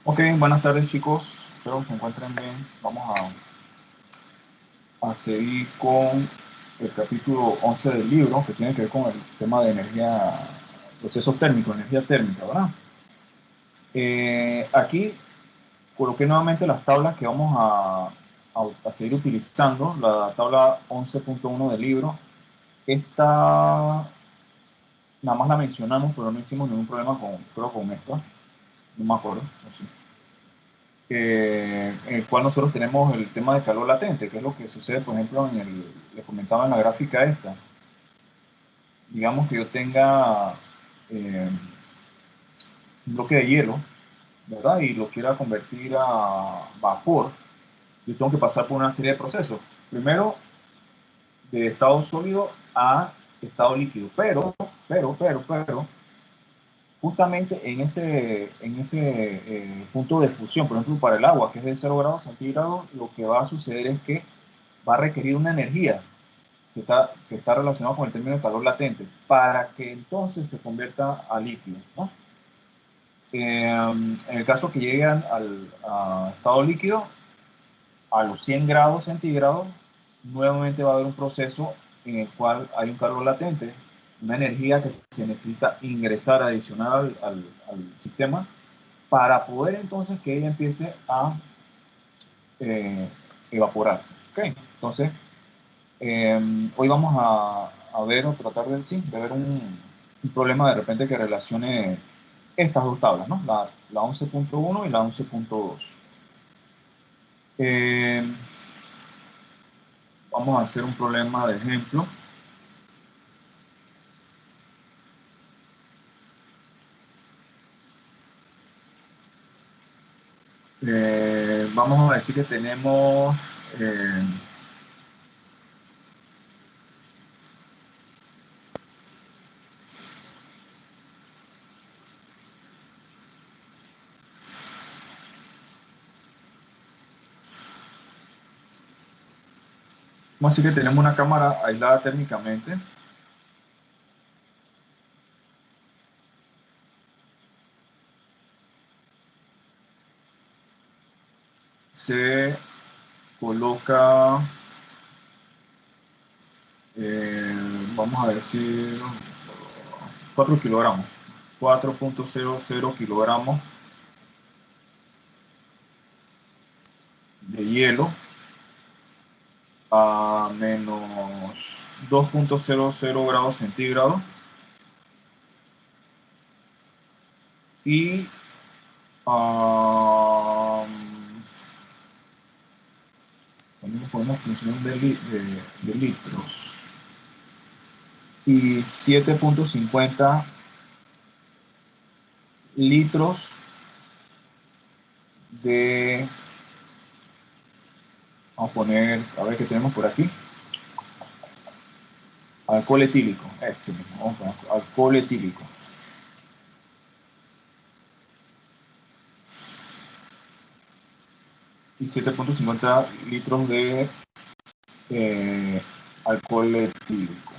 Ok, buenas tardes chicos, espero que se encuentren bien. Vamos a seguir con el capítulo 11 del libro, que tiene que ver con el tema de energía, procesos térmicos, energía térmica, ¿verdad? Aquí coloqué nuevamente las tablas que vamos a seguir utilizando, la tabla 11.1 del libro. Esta nada más la mencionamos, pero no hicimos ningún problema creo, con esta, no me acuerdo, no sé. En el cual nosotros tenemos el tema de calor latente, que es lo que sucede, por ejemplo, les comentaba en la gráfica esta. Digamos que yo tenga un bloque de hielo, ¿verdad? Y lo quiera convertir a vapor, yo tengo que pasar por una serie de procesos. Primero, de estado sólido a estado líquido, pero, justamente en ese punto de fusión, por ejemplo, para el agua, que es de 0 grados centígrados, lo que va a suceder es que va a requerir una energía que está relacionada con el término de calor latente para que entonces se convierta a líquido, ¿no? En el caso que lleguen a estado líquido, a los 100 grados centígrados, nuevamente va a haber un proceso en el cual hay un calor latente, una energía que se necesita ingresar adicional al sistema para poder entonces que ella empiece a evaporarse. ¿Okay? Entonces, hoy vamos a ver o tratar de, sí, de ver un problema de repente que relacione estas dos tablas, ¿no? La 11.1 y la 11.2. Vamos a hacer un problema de ejemplo. Vamos a decir que tenemos vamos a decir que tenemos una cámara aislada térmicamente. Se coloca, vamos a decir, 4 kilogramos, 4.00 kilogramos de hielo a menos 2.00 grados centígrados y también podemos funcionar de litros y 7.50 litros de, vamos a poner, a ver qué tenemos por aquí, alcohol etílico, ese mismo, vamos a poner alcohol etílico. Y 7.50 litros de alcohol etílico.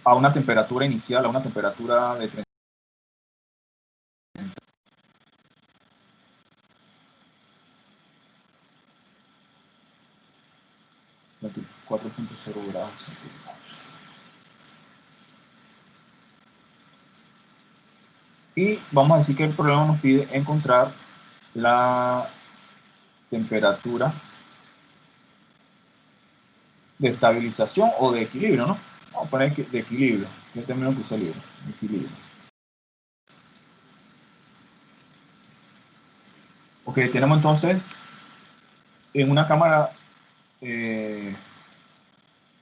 A una temperatura inicial, a una temperatura de 4.0 grados centígrados. Y vamos a decir que el problema nos pide encontrar la temperatura de estabilización o de equilibrio, ¿no? Vamos a poner de equilibrio, que es el término que usa el libro, equilibrio. Ok, tenemos entonces en una cámara,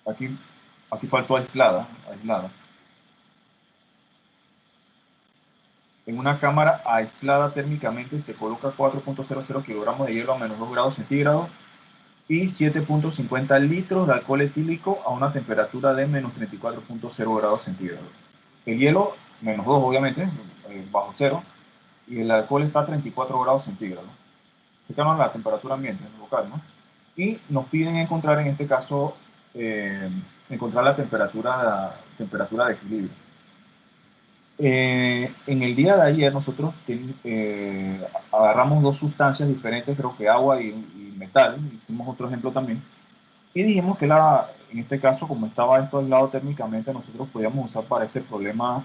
aquí faltó aislada. En una cámara aislada térmicamente se coloca 4.00 kilogramos de hielo a menos 2 grados centígrados y 7.50 litros de alcohol etílico a una temperatura de menos 34.0 grados centígrados. El hielo, menos 2 obviamente, bajo cero, y el alcohol está a 34 grados centígrados. Se llama la temperatura ambiente local, ¿no? Y nos piden encontrar, en este caso, encontrar la temperatura de equilibrio. En el día de ayer nosotros agarramos dos sustancias diferentes, creo que agua y metal, hicimos otro ejemplo también, y dijimos que en este caso, como estaba esto aislado térmicamente, nosotros podíamos usar para ese problema,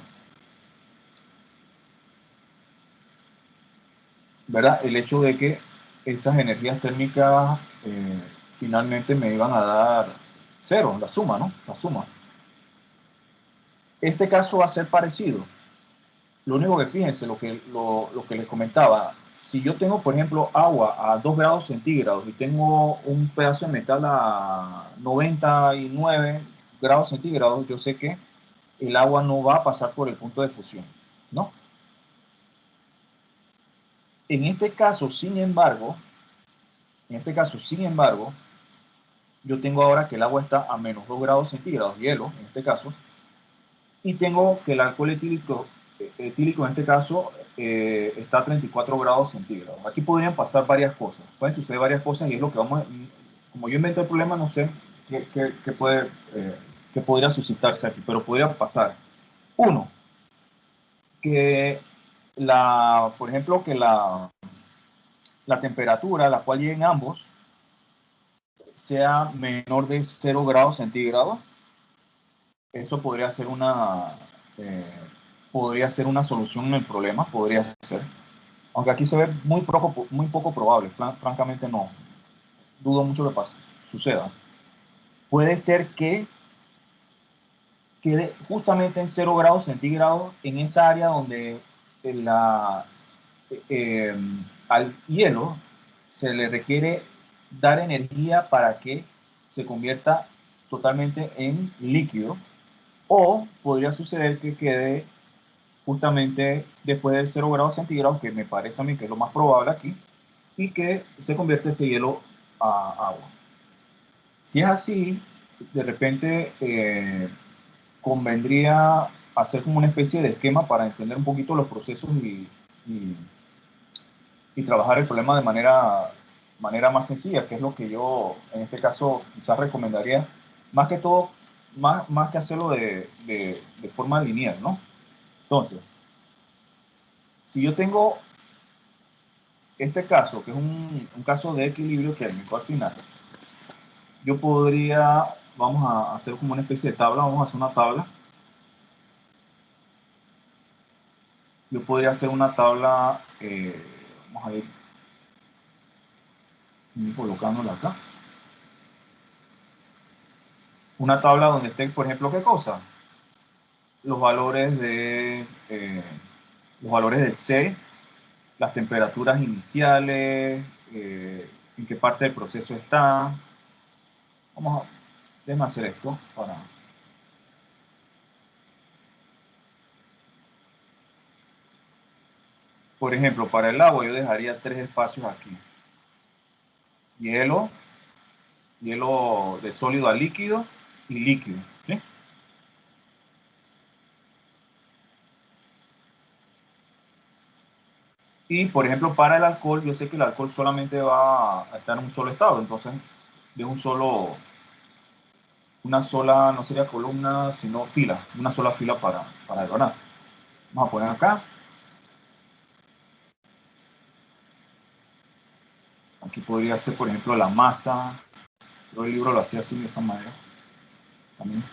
¿verdad? El hecho de que esas energías térmicas finalmente me iban a dar cero, la suma, ¿no? La suma. Este caso va a ser parecido. Lo único que fíjense, lo que les comentaba, si yo tengo, por ejemplo, agua a 2 grados centígrados y tengo un pedazo de metal a 99 grados centígrados, yo sé que el agua no va a pasar por el punto de fusión, ¿no? En este caso, sin embargo, yo tengo ahora que el agua está a menos 2 grados centígrados, hielo en este caso, y tengo que el alcohol etílico en este caso está a 34 grados centígrados. Aquí podrían pasar varias cosas, pueden suceder varias cosas y es lo que vamos a, como yo invento el problema, no sé qué podría suscitarse aquí, pero podría pasar. Uno, que por ejemplo, que la temperatura a la cual lleguen ambos sea menor de 0 grados centígrados. Eso eh, podría ser una solución en el problema, podría ser. Aunque aquí se ve muy poco probable, francamente no. Dudo mucho que pase, suceda. Puede ser que quede justamente en 0 grados centígrados en esa área donde la, eh, al hielo se le requiere dar energía para que se convierta totalmente en líquido, o podría suceder que quede justamente después de 0 grados centígrados, que me parece a mí que es lo más probable aquí, y que se convierte ese hielo a agua. Si es así, de repente convendría hacer como una especie de esquema para entender un poquito los procesos y, y trabajar el problema de manera más sencilla, que es lo que yo en este caso quizás recomendaría, más que todo, más que hacerlo de forma lineal, ¿no? Entonces, si yo tengo este caso, que es un caso de equilibrio térmico al final, yo podría, vamos a hacer como una especie de tabla, vamos a hacer una tabla. Yo podría hacer una tabla, vamos a ir colocándola acá. Una tabla donde esté, por ejemplo, ¿qué cosa? Los valores los valores del C, las temperaturas iniciales, en qué parte del proceso está. Déjame hacer esto para... Por ejemplo, para el agua yo dejaría 3 espacios aquí. Hielo, hielo de sólido a líquido y líquido, ¿sí? Y, por ejemplo, para el alcohol, yo sé que el alcohol solamente va a estar en un solo estado, entonces de una sola, no sería columna, sino fila, una sola fila para ganar. Vamos a poner acá, aquí podría ser, por ejemplo, la masa, yo el libro lo hacía así de esa manera, también.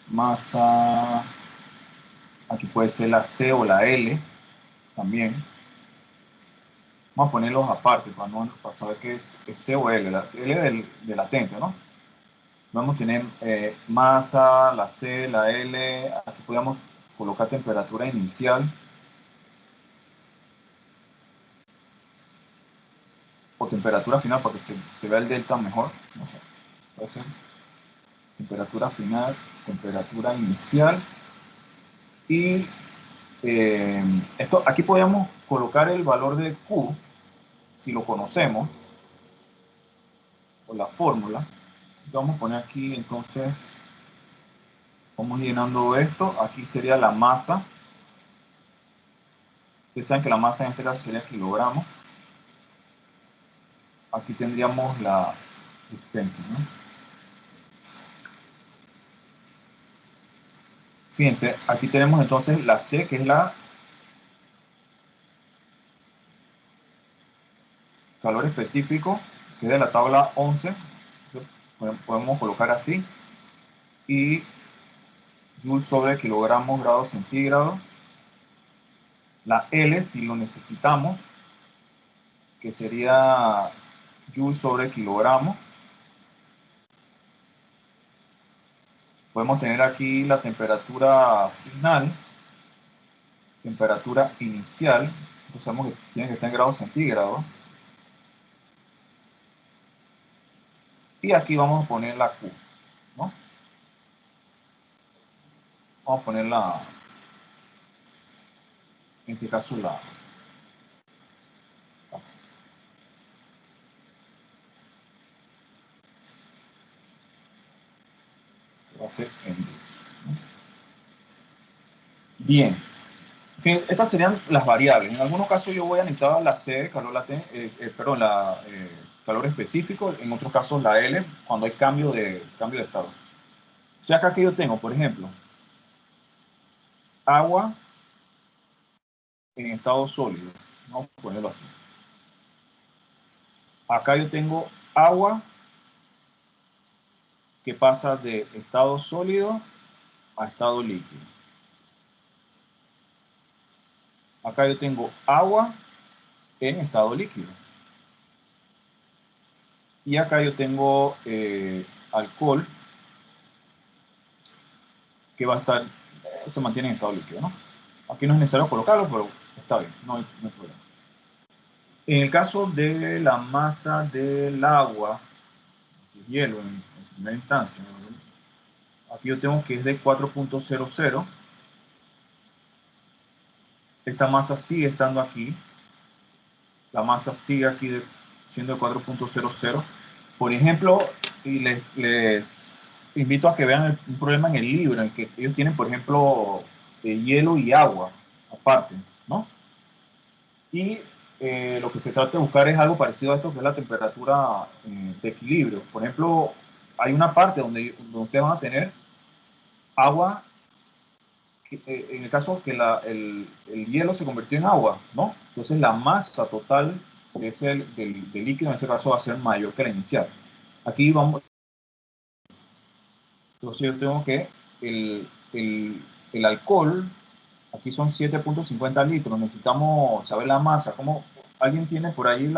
Masa, aquí puede ser la C o la L, también. Vamos a ponerlos aparte para saber qué es C o L. La L de latente, ¿no? Vamos a tener masa, la C, la L. Aquí podemos colocar temperatura inicial o temperatura final para que se vea el delta mejor. No sé, puede ser temperatura final, temperatura inicial. Y aquí podemos colocar el valor de Q, si lo conocemos, o la fórmula. Vamos a poner aquí entonces, vamos llenando esto. Aquí sería la masa. Ustedes saben que la masa en este caso sería kilogramos. Aquí tendríamos la distancia, ¿no? Fíjense, aquí tenemos entonces la C, que es la calor específico, que es de la tabla 11. Podemos colocar así. Y Joule sobre kilogramos grados centígrados. La L, si lo necesitamos, que sería Joule sobre kilogramo. Podemos tener aquí la temperatura final, temperatura inicial. Entonces sabemos que tiene que estar en grados centígrados. Y aquí vamos a poner la Q, ¿no? Vamos a poner en este caso la va a ser en 10, ¿no? Bien. Estas serían las variables. En algunos casos yo voy a necesitar la C, calor latente, perdón, calor específico. En otros casos la L, cuando hay cambio de estado. O sea, acá que yo tengo, por ejemplo, agua en estado sólido. Vamos a ponerlo así. Acá yo tengo agua que pasa de estado sólido a estado líquido. Acá yo tengo agua en estado líquido. Y acá yo tengo alcohol que va a estar, se mantiene en estado líquido, ¿no? Aquí no es necesario colocarlo, pero está bien, no hay problema. En el caso de la masa del agua, el hielo en primera instancia, aquí yo tengo que es de 4.00. Esta masa sigue estando aquí. La masa sigue aquí siendo de 4.00. Por ejemplo, y les invito a que vean un problema en el libro, en que ellos tienen, por ejemplo, hielo y agua aparte, ¿no? Y lo que se trata de buscar es algo parecido a esto, que es la temperatura de equilibrio. Por ejemplo, hay una parte donde ustedes van a tener agua, en el caso que el hielo se convirtió en agua, ¿no? Entonces la masa total del líquido en ese caso va a ser mayor que la inicial. Aquí vamos, entonces yo tengo que el alcohol, aquí son 7.50 litros, necesitamos saber la masa. ¿Cómo? ¿Alguien tiene por ahí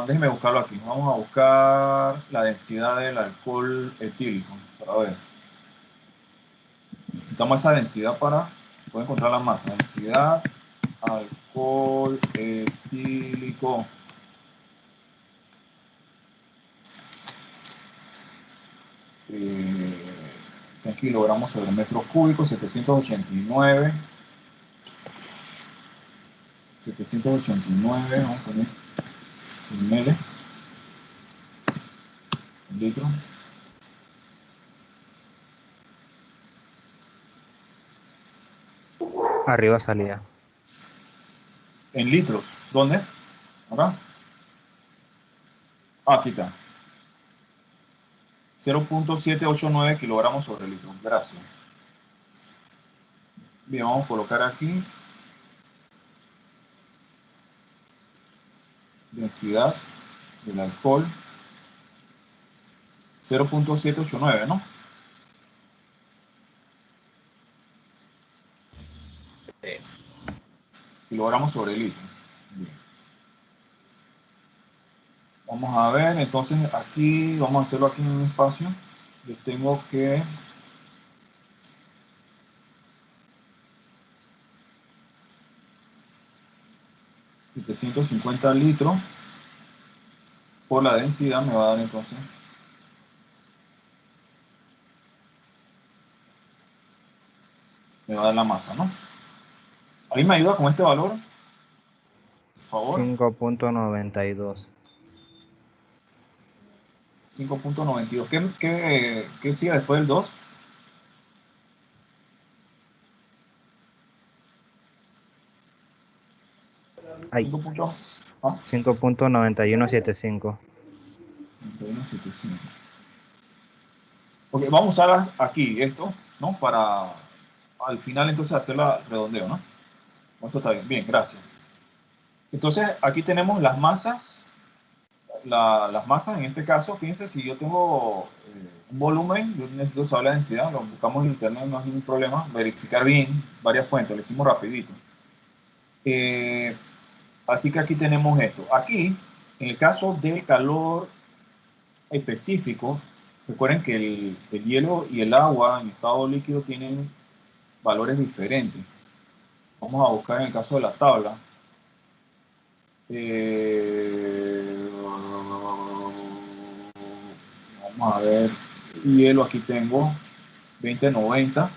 déjeme buscarlo aquí. Vamos a buscar la densidad del alcohol etílico para ver. Necesitamos esa densidad para poder encontrar la masa. Densidad, alcohol etílico. En kilogramos sobre metros cúbicos, 789. 789, vamos a poner 100 ml, un litro. Arriba salía. En litros. ¿Dónde? Acá. Aquí está. 0.789 kilogramos sobre litro. Gracias. Bien, vamos a colocar aquí densidad del alcohol 0.789, ¿no? Kilogramos sobre litro. Bien. Vamos a ver, entonces aquí, vamos a hacerlo aquí en un espacio. Yo tengo que 750 litros por la densidad me va a dar entonces, me va a dar la masa, ¿no? ¿Alguien me ayuda con este valor? Por favor. 5.92. 5.92. ¿Qué sigue después del 2? 5 puntos. 5.9175. 91.75. Ok, vamos a usar aquí esto, ¿no? Para al final entonces hacer la redondeo, ¿no? Eso está bien. Bien, gracias. Entonces aquí tenemos las masas. Las masas, en este caso, fíjense, si yo tengo un volumen, yo necesito saber la densidad, lo buscamos en internet, no hay ningún problema, verificar bien varias fuentes, lo hicimos rapidito. Así que aquí tenemos esto. Aquí, en el caso del calor específico, recuerden que el hielo y el agua en estado líquido tienen valores diferentes. Vamos a buscar en el caso de la tabla. Vamos a ver, hielo aquí tengo 2090.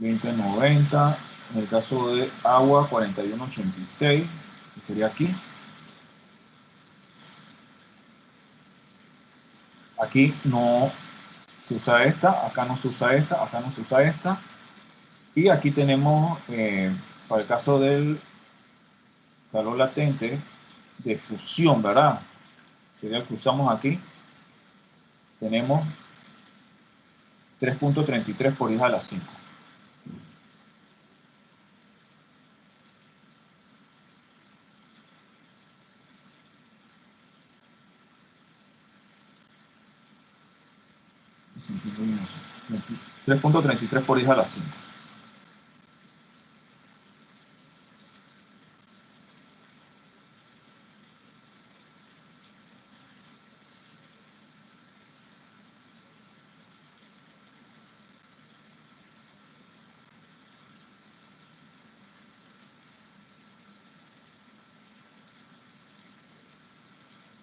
En el caso de agua 4186, que sería aquí. Aquí no se usa esta, acá no se usa esta, acá no se usa esta. Y aquí tenemos, para el caso del calor latente de fusión, ¿verdad? Sería el que usamos aquí. Tenemos 3.33 por 10 a la 5. .33 por 10 a la 5.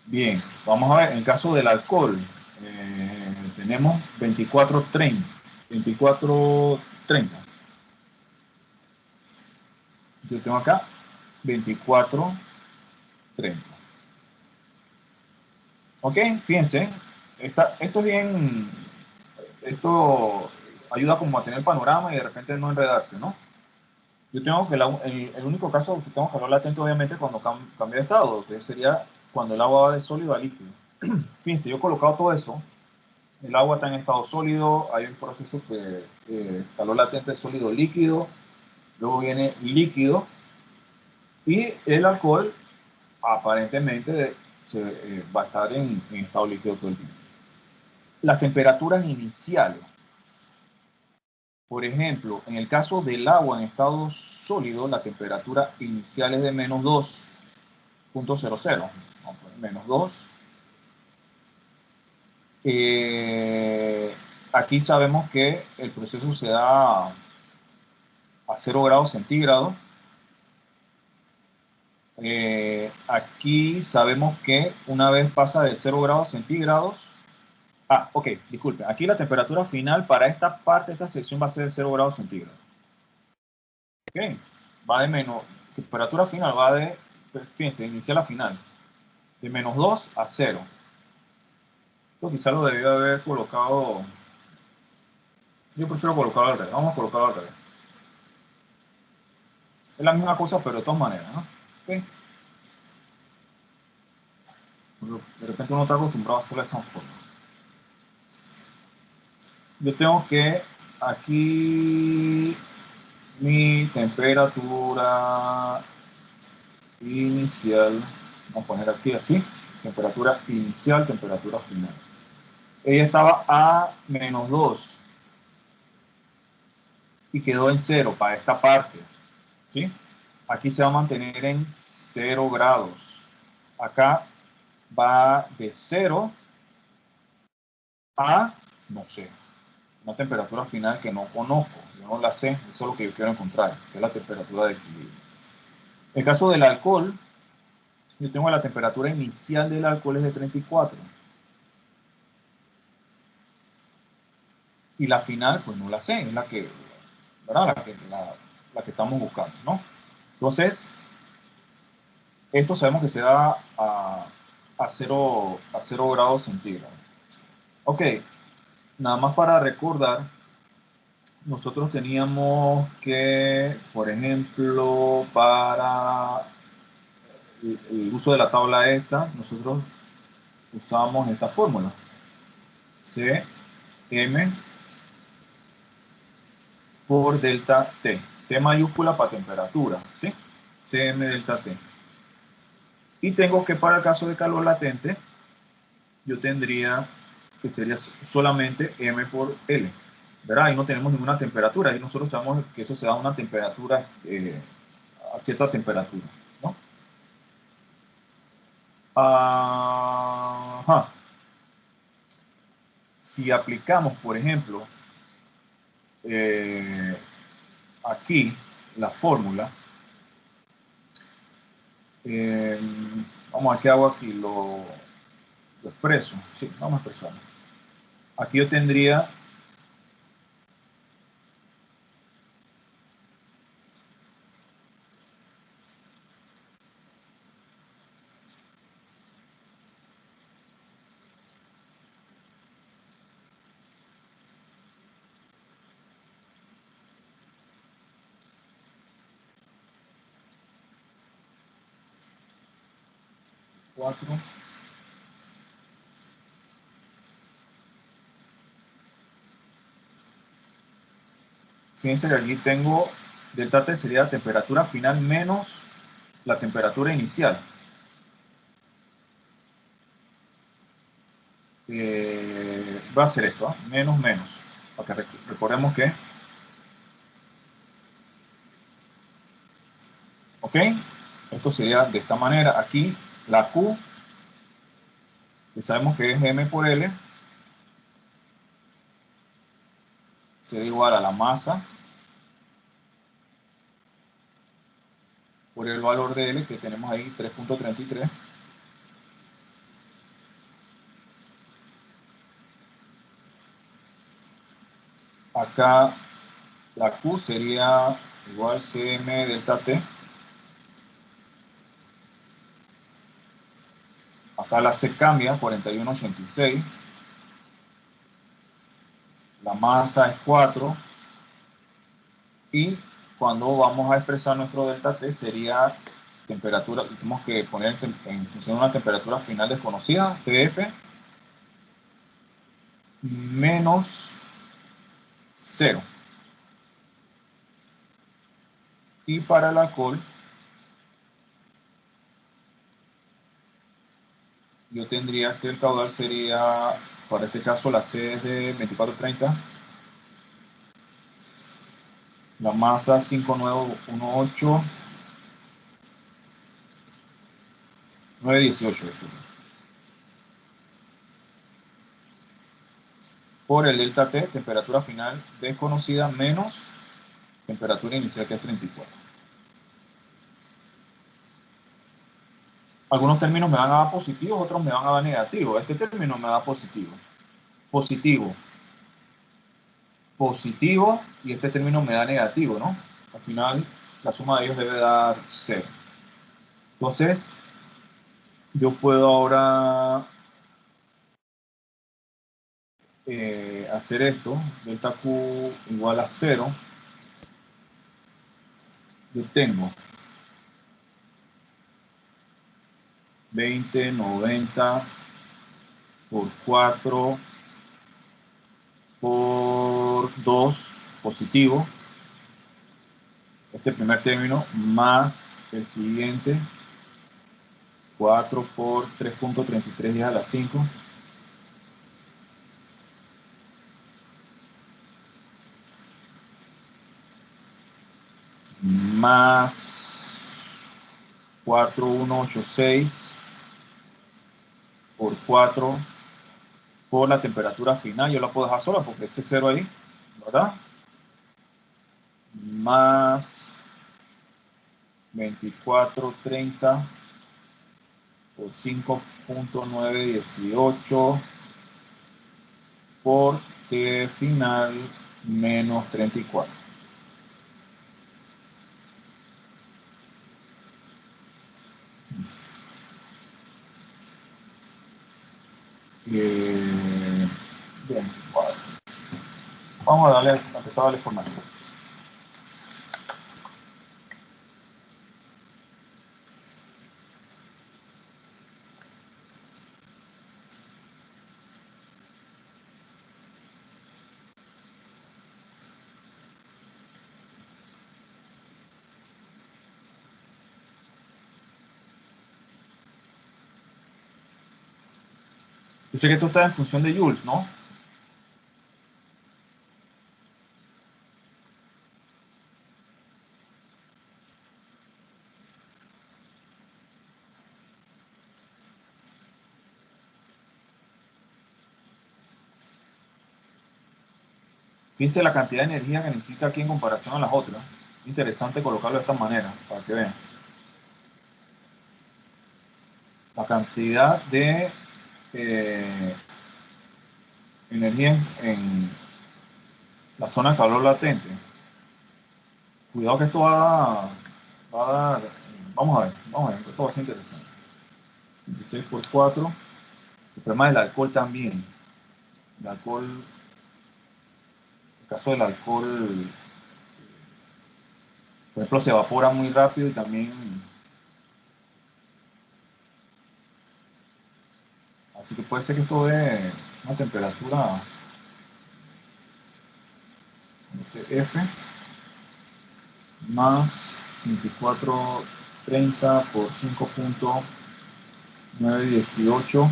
Bien, vamos a ver, en el caso del alcohol, tenemos 2430. 2430. Yo tengo acá 2430. Ok, fíjense, esto es bien, esto ayuda como a tener el panorama y de repente no enredarse, ¿no? Yo tengo que, el único caso que tengo que hablar latente obviamente cuando cambia de estado, que sería cuando el agua va de sólido a líquido. Fíjense, yo he colocado todo eso. El agua está en estado sólido, hay un proceso que calor latente, sólido, líquido, luego viene líquido y el alcohol aparentemente va a estar en estado líquido todo el tiempo. Las temperaturas iniciales, por ejemplo, en el caso del agua en estado sólido, la temperatura inicial es de menos 2.00, menos 2. Aquí sabemos que el proceso se da a 0 grados centígrados. Aquí sabemos que una vez pasa de 0 grados centígrados, ok, disculpe, aquí la temperatura final para esta parte, esta sección va a ser de 0 grados centígrados. Ok, va de menos, temperatura final va de, fíjense, inicial a final, de menos 2 a 0. Esto quizá lo debía haber colocado, yo prefiero colocarlo al revés, vamos a colocarlo al revés. Es la misma cosa, pero de todas maneras, ¿no? Okay. De repente uno está acostumbrado a hacerlo de esa forma. Yo tengo que aquí mi temperatura inicial, vamos a poner aquí así, temperatura inicial, temperatura final. Ella estaba a menos 2 y quedó en 0 para esta parte, ¿sí? Aquí se va a mantener en 0 grados. Acá va de 0 a, no sé, una temperatura final que no conozco, yo no la sé, eso es lo que yo quiero encontrar, que es la temperatura de equilibrio. En el caso del alcohol, yo tengo la temperatura inicial del alcohol es de 34. Y la final, pues no la sé, es la que, ¿verdad? La que estamos buscando, ¿no? Entonces, esto sabemos que se da a 0 grados centígrados. Ok, nada más para recordar, nosotros teníamos que, por ejemplo, para el uso de la tabla esta, nosotros usamos esta fórmula. Cm por delta T. T mayúscula para temperatura, ¿sí? Cm delta T. Y tengo que para el caso de calor latente, yo tendría que sería solamente M por L. ¿Verdad? Ahí no tenemos ninguna temperatura. Ahí nosotros sabemos que eso se da a una temperatura, a cierta temperatura, ¿no? Ajá. Si aplicamos, por ejemplo, aquí la fórmula, vamos a ver qué hago aquí, lo expreso. Sí, vamos a expresarlo. Aquí yo tendría cuatro. Fíjense que aquí tengo delta T sería la temperatura final menos la temperatura inicial. Va a ser esto, ¿eh? Menos, para que recordemos que, ¿ok? Esto sería de esta manera. Aquí la Q, que sabemos que es M por L, será igual a la masa por el valor de L, que tenemos ahí 3.33. Acá la Q sería igual Cm delta T. Acá la C cambia, 41.86. La masa es 4. Y cuando vamos a expresar nuestro delta T sería temperatura, tenemos que poner en función de una temperatura final desconocida, TF, menos 0. Y para el alcohol, yo tendría que el caudal sería, para este caso la C es de 2430, la masa 5918, 918. Por el delta T, temperatura final desconocida menos temperatura inicial que es 34. Algunos términos me van a dar positivos, otros me van a dar negativos. Este término me da positivo. Positivo. Positivo y este término me da negativo, ¿no? Al final, la suma de ellos debe dar 0. Entonces, yo puedo ahora hacer esto. Delta Q igual a 0. Yo tengo 20, 90 por 4 por 2 positivo. Este primer término más el siguiente, 4 por 3.33 a la 5. Más 4186 por 4 por la temperatura final. Yo la puedo dejar sola porque ese 0 ahí, ¿verdad? Más 2430 por 5.918 por T final menos 34. Bien, vamos a empezar a darle formación. Yo sé que esto está en función de joules, ¿no? Fíjense la cantidad de energía que necesita aquí en comparación a las otras. Interesante colocarlo de esta manera, para que vean. La cantidad de energía en la zona de calor latente. Cuidado que esto va a dar, vamos a ver, esto va a ser interesante. 26 por 4. El problema del alcohol también. El alcohol, el caso del alcohol, por ejemplo, se evapora muy rápido y también, así que puede ser que esto dé una temperatura F más 2430 por 5.918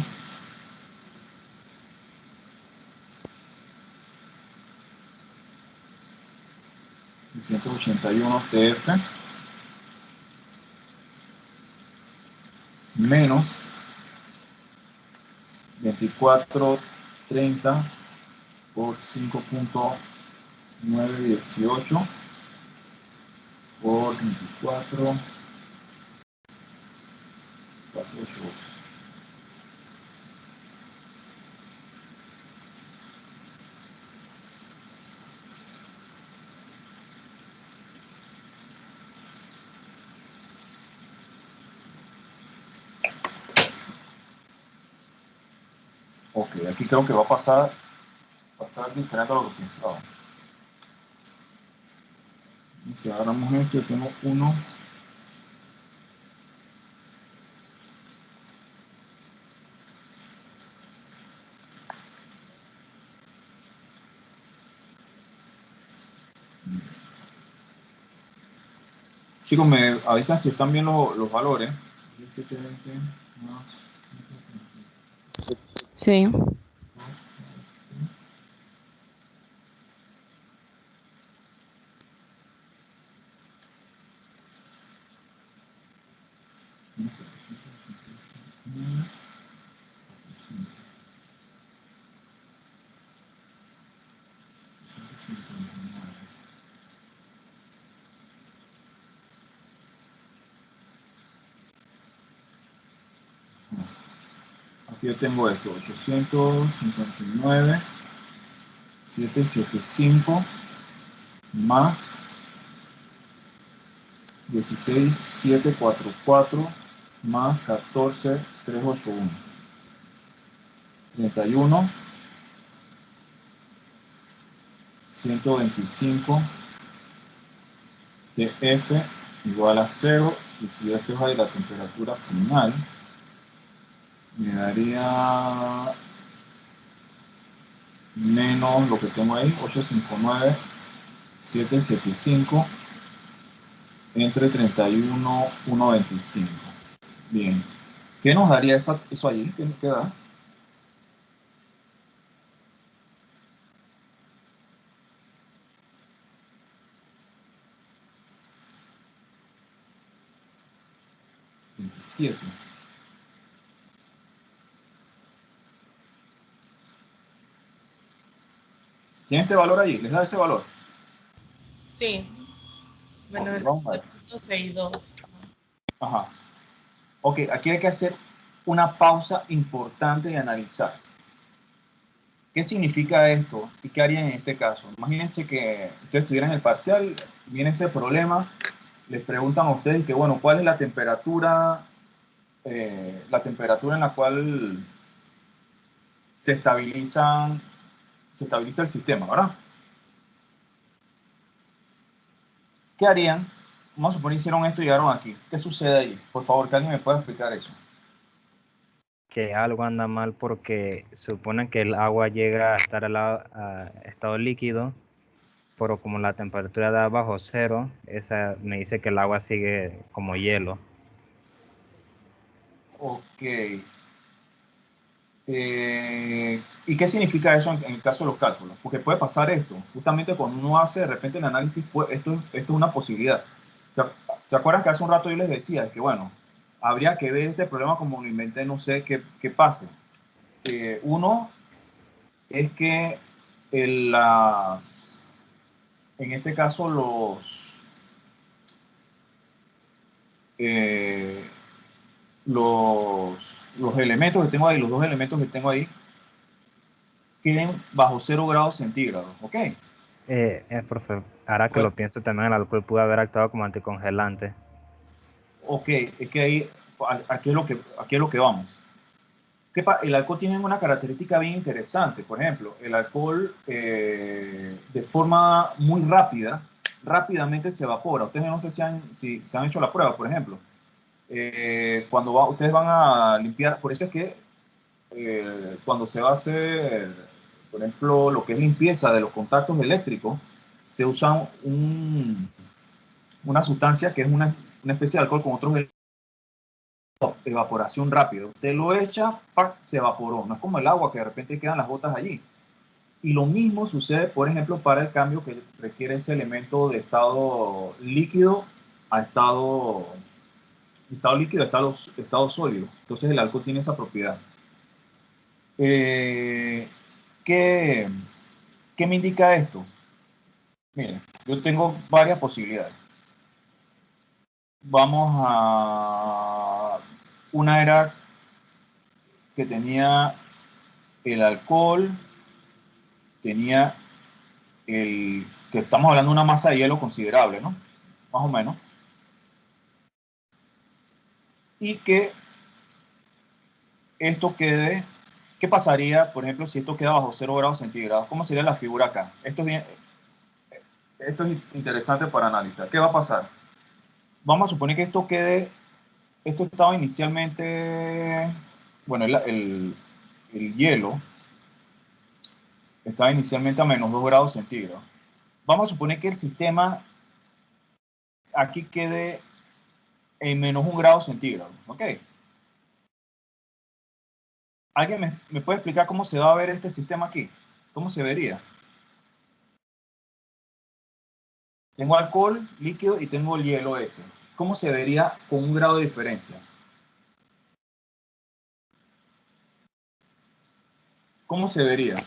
181 TF menos 2430 por 5.918 por 24 488. Ok, aquí creo que va a pasar diferente a lo que pensaba. Si agarramos esto, yo tengo 1. Chicos, me avisan si están bien los valores. 1720 más Sí. Aquí yo tengo esto, 859, 775 más 16744 más 14381. 31, 125 de F igual a 0, y si esto es la temperatura final, me daría menos lo que tengo ahí, 859, 775 entre 31, 125. Bien. ¿Qué nos daría eso allí? ¿Qué nos queda? ¿27? ¿Tiene este valor allí? ¿Les da ese valor? Sí. Ok, Menos vamos a ver. 7.62. Ajá. Ok, aquí hay que hacer una pausa importante y analizar. ¿Qué significa esto? ¿Y qué harían en este caso? Imagínense que ustedes estuvieran en el parcial, viene este problema, les preguntan a ustedes que, bueno, ¿cuál es la temperatura en la cual se estabiliza el sistema, ¿verdad? ¿Qué harían? Vamos a suponer que hicieron esto y llegaron aquí. ¿Qué sucede ahí? Por favor, que alguien me pueda explicar eso. Que algo anda mal porque supone que el agua llega a estar a estado líquido, pero como la temperatura da bajo cero, esa me dice que el agua sigue como hielo. Ok. ¿Y qué significa eso en el caso de los cálculos? Porque puede pasar esto. Justamente cuando uno hace de repente el análisis, pues, esto es una posibilidad. ¿Se acuerdan que hace un rato yo les decía que, bueno, habría que ver este problema como lo inventé, no sé qué pase? Uno es que en este caso eh, los elementos que tengo ahí, los dos elementos que tengo ahí, queden bajo 0 grados centígrados, ¿ok? Profe, ahora que Pues, lo pienso también el alcohol pudo haber actuado como anticongelante. ok, es que ahí, aquí es lo que vamos. El alcohol tiene una característica bien interesante. Por ejemplo, el alcohol de forma muy rápidamente se evapora. Ustedes no sé si se han hecho la prueba, por ejemplo. Cuando ustedes van a limpiar, por eso es que cuando se va a hacer, por ejemplo, lo que es limpieza de los contactos eléctricos, se usa una sustancia que es una especie de alcohol con otros evaporación rápida. Usted lo echa, ¡pac!, se evaporó. No es como el agua que de repente quedan las gotas allí. Y lo mismo sucede, por ejemplo, para el cambio que requiere ese elemento de estado líquido a estado líquido a estado sólido. Entonces el alcohol tiene esa propiedad. Eh, ¿qué, ¿Qué me indica esto? Miren, yo tengo varias posibilidades. Vamos a... Una era que tenía el alcohol, tenía que estamos hablando de una masa de hielo considerable, ¿no? Más o menos. Y que esto quede, ¿qué pasaría, por ejemplo, si esto queda bajo 0 grados centígrados? ¿Cómo sería la figura acá? Esto es interesante para analizar. ¿Qué va a pasar? Vamos a suponer que esto estaba inicialmente, bueno, el hielo estaba inicialmente a menos 2 grados centígrados. Vamos a suponer que el sistema aquí quede en menos 1 grado centígrado, ¿ok? ¿Alguien me puede explicar cómo se va a ver este sistema aquí? ¿Cómo se vería? Tengo alcohol líquido y tengo el hielo ese. ¿Cómo se vería con 1 grado de diferencia? ¿Cómo se vería?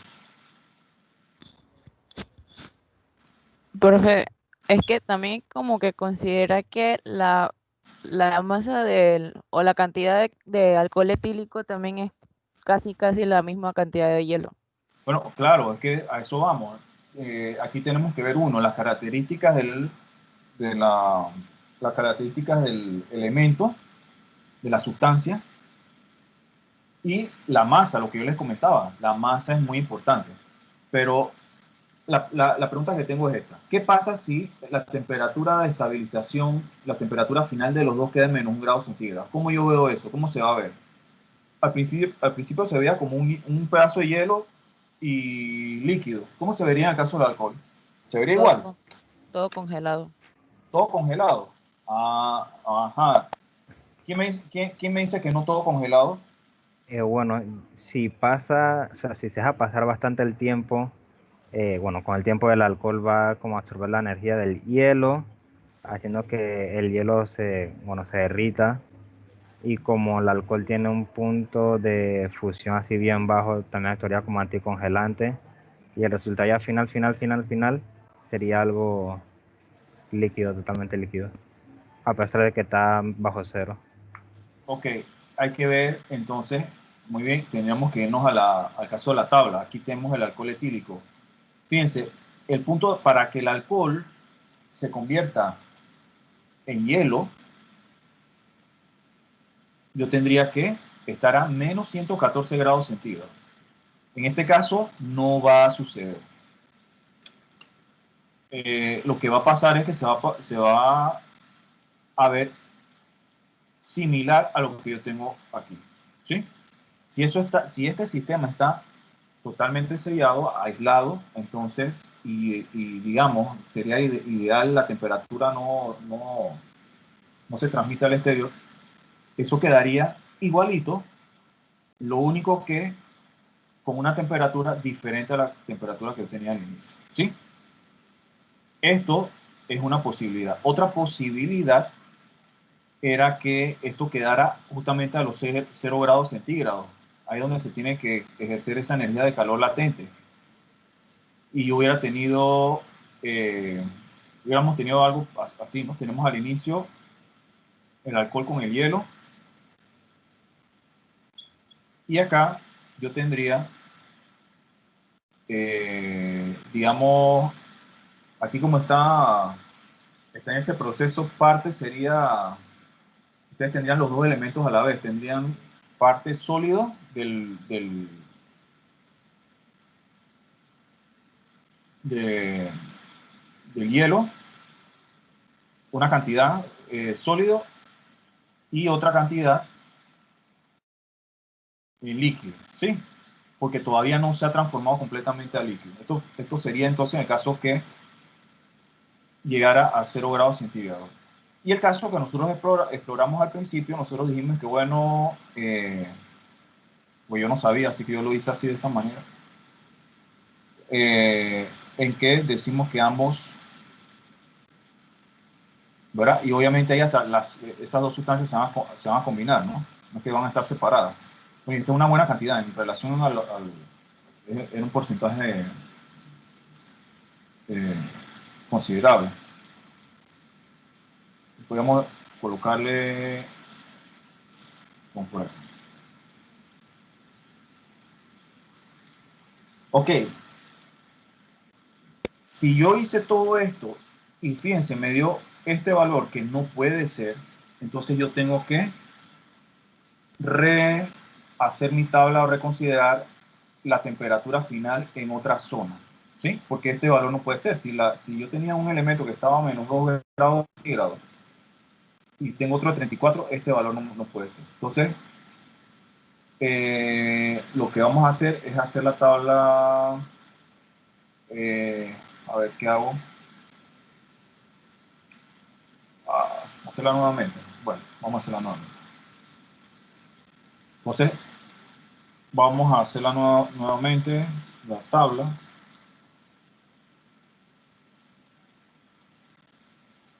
Profe, es que también como que considera que la masa o la cantidad de alcohol etílico también es casi la misma cantidad de hielo. Bueno, claro, es que a eso vamos. Aquí tenemos que ver las características las características del elemento, de la sustancia, y la masa, lo que yo les comentaba. La masa es muy importante. Pero la pregunta que tengo es esta. ¿Qué pasa si la temperatura de estabilización, la temperatura final de los dos queda en menos 1 grado centígrado? ¿Cómo yo veo eso? ¿Cómo se va a ver? Al principio se veía como un pedazo de hielo y líquido. ¿Cómo se vería en el caso del alcohol? ¿Se vería Todo, igual? todo congelado. Todo congelado. Ah, ajá. ¿Quién me dice que no todo congelado? Bueno, si pasa, o sea, si se deja pasar bastante el tiempo, bueno, con el tiempo el alcohol va como a absorber la energía del hielo, haciendo que el hielo bueno, se derrita. Y como el alcohol tiene un punto de fusión así bien bajo, también actuaría como anticongelante. Y el resultado ya final sería algo líquido, totalmente líquido, a pesar de que está bajo cero. Ok, hay que ver entonces, muy bien, tendríamos que irnos al caso de la tabla. Aquí tenemos el alcohol etílico. Fíjense, el punto para que el alcohol se convierta en hielo, yo tendría que estar a menos 114 grados centígrados. En este caso no va a suceder. Lo que va a pasar es que se va a ver similar a lo que yo tengo aquí. ¿Sí? Si este sistema está totalmente sellado, aislado, entonces, y digamos, sería ideal la temperatura no se transmite al exterior, eso quedaría igualito. Lo único que con una temperatura diferente a la temperatura que yo tenía al inicio. ¿Sí? Esto es una posibilidad. Otra posibilidad era que esto quedara justamente a los 0 grados centígrados. Ahí es donde se tiene que ejercer esa energía de calor latente. Y yo hubiera tenido, hubiéramos tenido algo así, ¿no? Tenemos al inicio el alcohol con el hielo. Y acá yo tendría, digamos, aquí como está en ese proceso, parte sería, ustedes tendrían los dos elementos a la vez, tendrían parte sólido del hielo, una cantidad sólido y otra cantidad en líquido, ¿sí? Porque todavía no se ha transformado completamente a líquido. Esto sería entonces en el caso que llegara a 0 grados centígrados. Y el caso que nosotros exploramos al principio, nosotros dijimos que bueno, pues yo no sabía, así que yo lo hice así de esa manera, en que decimos que ambos, ¿verdad? Y obviamente ahí hasta esas dos sustancias se van a combinar, ¿no? No es que van a estar separadas. Oye, esta es una buena cantidad en relación era un porcentaje considerable. Podríamos colocarle compuesto. Ok, si yo hice todo esto y fíjense, me dio este valor que no puede ser, entonces yo tengo que rehacer mi tabla o reconsiderar la temperatura final en otra zona, ¿sí? Porque este valor no puede ser. Si yo tenía un elemento que estaba a menos 2 grados centígrados y tengo otro de 34, este valor no puede ser. Entonces, lo que vamos a hacer es hacer la tabla, a ver qué hago, hacerla nuevamente. Bueno, vamos a hacerla nuevamente. Entonces, vamos a hacerla nuevamente, la tabla.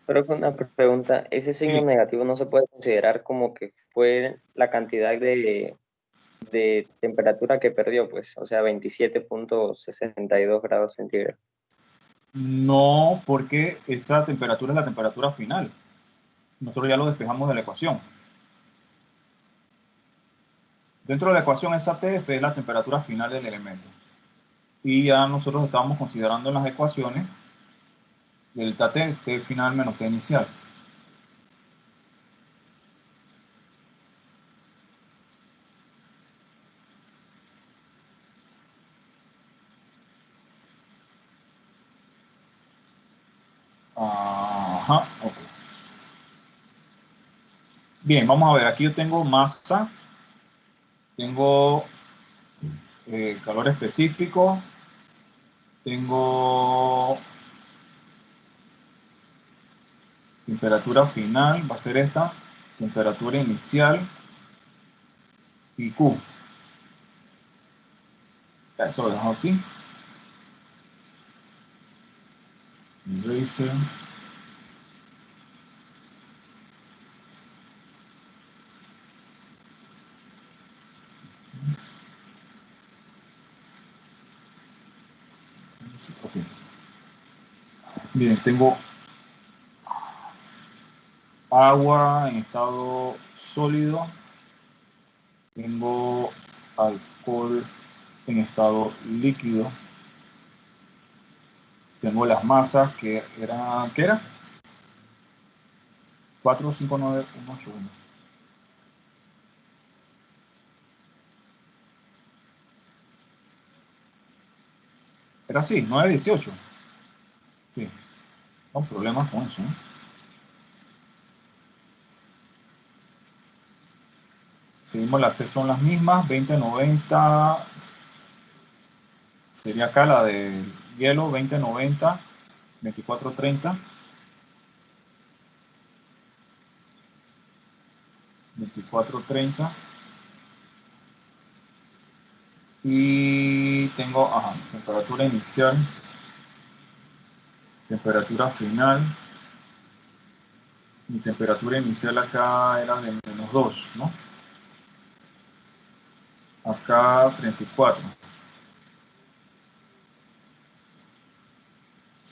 Pero fue una pregunta, ¿ese signo Sí. negativo no se puede considerar como que fue la cantidad de temperatura que perdió, pues? O sea, 27,62 grados centígrados. No, porque esa temperatura es la temperatura final. Nosotros ya lo despejamos de la ecuación. Dentro de la ecuación, esa TF es la temperatura final del elemento. Y ya nosotros estábamos considerando en las ecuaciones delta T, T final menos T inicial. Ajá, ok. Bien, vamos a ver, aquí yo tengo masa, tengo calor específico, tengo temperatura final, va a ser esta, temperatura inicial y Q. Ya, eso lo dejo aquí. Eraser. Okay. Bien, tengo agua en estado sólido, tengo alcohol en estado líquido, tengo las masas que eran, ¿qué era? 459,181. Era así, 918. Sí, no problemas con eso, ¿no? Seguimos, las C son las mismas, 2090, sería acá la de hielo, 2090, 2430, 2430, Y tengo, temperatura inicial, temperatura final. Mi temperatura inicial acá era de -2, ¿no? Acá 34.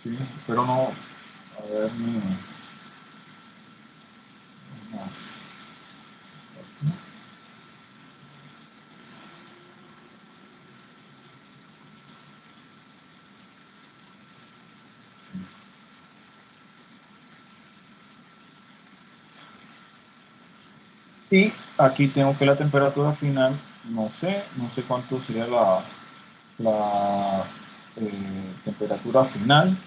Sí, pero no, a ver, no. Y aquí tengo que la temperatura final, no sé cuánto sería la temperatura final.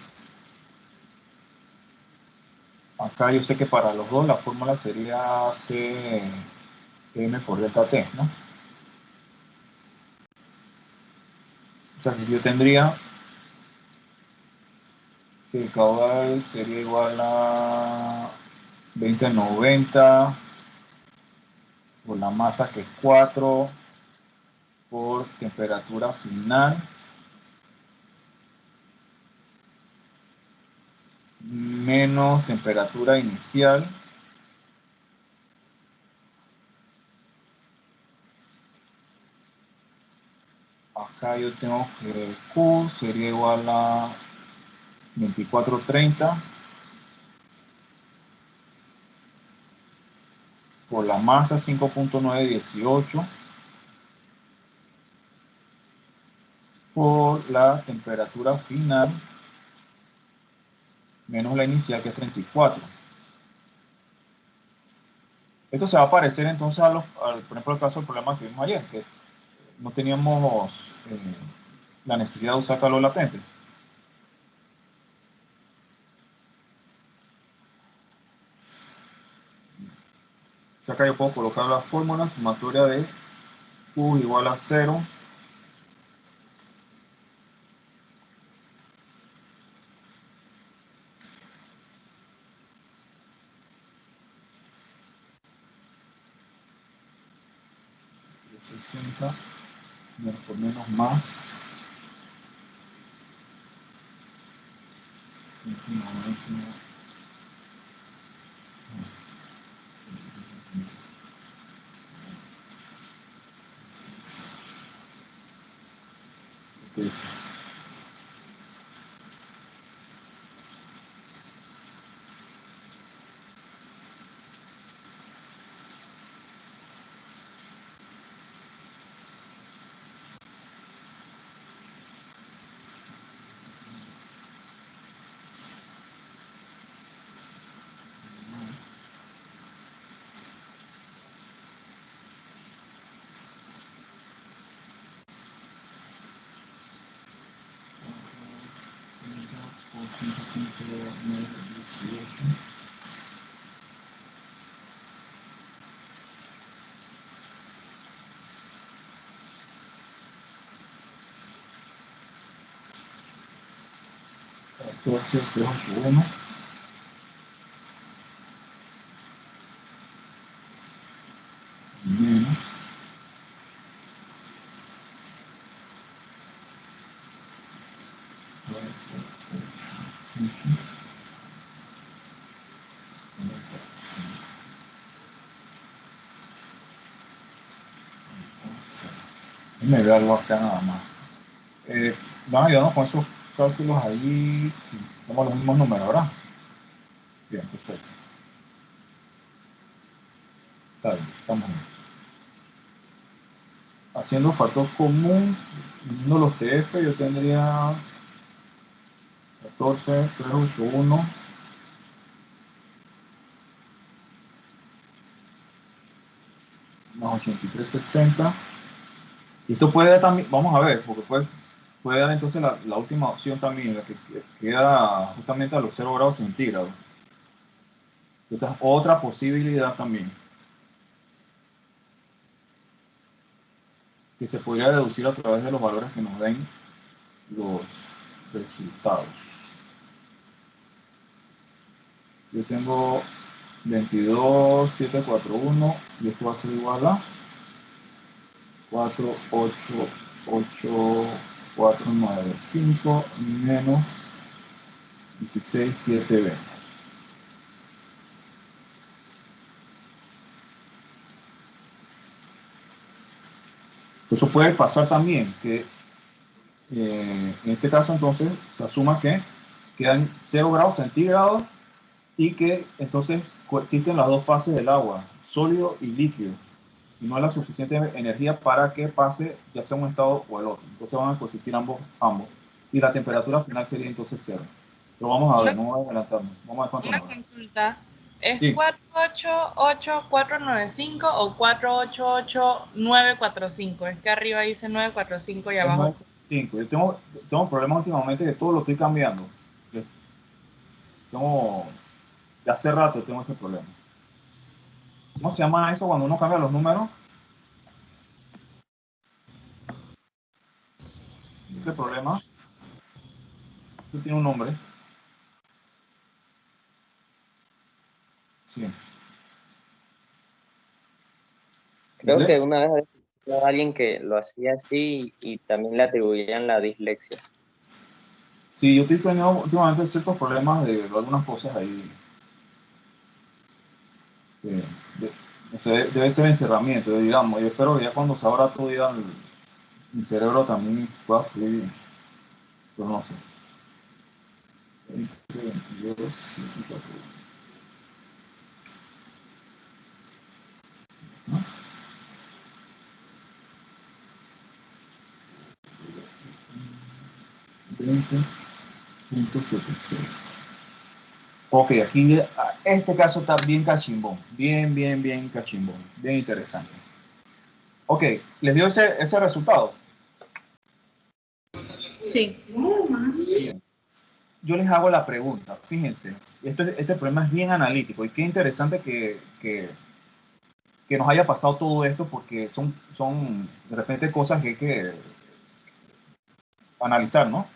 Acá yo sé que para los dos la fórmula sería Cm por delta T, ¿no? O sea que yo tendría que el caudal sería igual a 2090 por la masa, que es 4, por temperatura final menos temperatura inicial acá yo tengo que Q sería igual a 2430 por la masa 5.918 por la temperatura final menos la inicial, que es 34. Esto se va a parecer entonces por ejemplo, al caso del problema que vimos ayer, que no teníamos la necesidad de usar calor latente. O sea, acá yo puedo colocar la fórmula sumatoria de Q igual a 0 60 menos por menos más 29, 29. Okay. Entonces, 381 menos 4, me veo algo acá nada más. Van a ayudarnos con esos cálculos ahí. Sí, somos los mismos números, ¿verdad? Bien, perfecto. Está bien, estamos bien. Haciendo factor común, uniendo los TF, yo tendría 14,381 más 83,60. Y esto puede dar también, vamos a ver, porque puede dar entonces la última opción también, la que queda justamente a los 0 grados centígrados. Esa es otra posibilidad también, que se podría deducir a través de los valores que nos den los resultados. Yo tengo 22,741 y esto va a ser igual a 4,8 8,495 menos 16,720. Eso puede pasar también, que en este caso entonces se asuma que quedan 0 grados centígrados y que entonces coexisten las dos fases del agua, sólido y líquido, y no hay la suficiente energía para que pase ya sea un estado o el otro. Entonces van a coexistir ambos. Y la temperatura final sería entonces 0. Pero vamos a ver, no vamos a adelantarnos. Vamos a ver cuánto Una nos da. consulta. ¿Es Sí. 488495 o 488945? Es que arriba dice 945 y abajo. 5. Yo tengo problemas últimamente de todo lo estoy cambiando. De hace rato tengo ese problema. ¿Cómo se llama eso cuando uno cambia los números? Ese problema. Eso tiene un nombre. Sí. Creo que ¿Inglés? una vez había escuchado a alguien que lo hacía así y también le atribuían la dislexia. Sí, yo estoy teniendo últimamente ciertos problemas de algunas cosas ahí. No sé, debe ser encerramiento, digamos. Yo espero que ya cuando se abra todo ya mi cerebro también pueda fluir. Pero no sé. 20, 22, 54. ¿No? 20.76. Ok, aquí este caso está bien cachimbón. Bien cachimbón. Bien interesante. Ok, ¿les dio ese resultado? Sí. Bien. Yo les hago la pregunta. Fíjense, este problema es bien analítico y qué interesante que nos haya pasado todo esto porque son de repente cosas que hay que analizar, ¿no?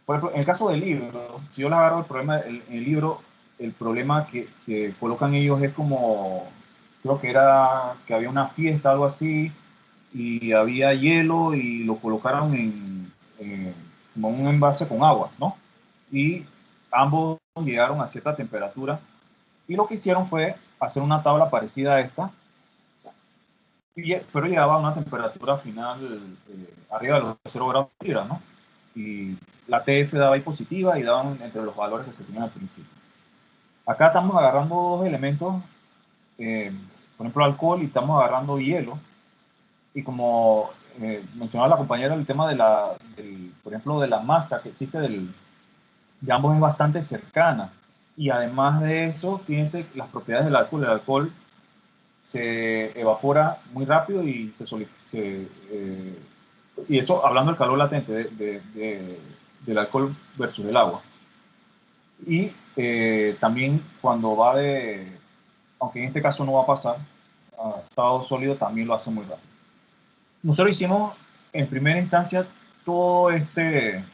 Por ejemplo, en el caso del libro, si yo les agarro el problema, el libro, el problema que colocan ellos es como, creo que era que había una fiesta, algo así, y había hielo y lo colocaron como un envase con agua, ¿no? Y ambos llegaron a cierta temperatura y lo que hicieron fue hacer una tabla parecida a esta, pero llegaba a una temperatura final arriba de los 0 grados centígrados, ¿no? Y la TF daba ahí positiva y daban entre los valores que se tenían al principio. Acá estamos agarrando dos elementos, por ejemplo alcohol, y estamos agarrando hielo, y como mencionaba la compañera, el tema por ejemplo, de la masa que existe de ambos es bastante cercana, y además de eso, fíjense las propiedades del alcohol. El alcohol se evapora muy rápido y y eso hablando del calor latente del alcohol versus el agua. Y también cuando va aunque en este caso no va a pasar, a estado sólido también lo hace muy rápido. Nosotros hicimos en primera instancia todo este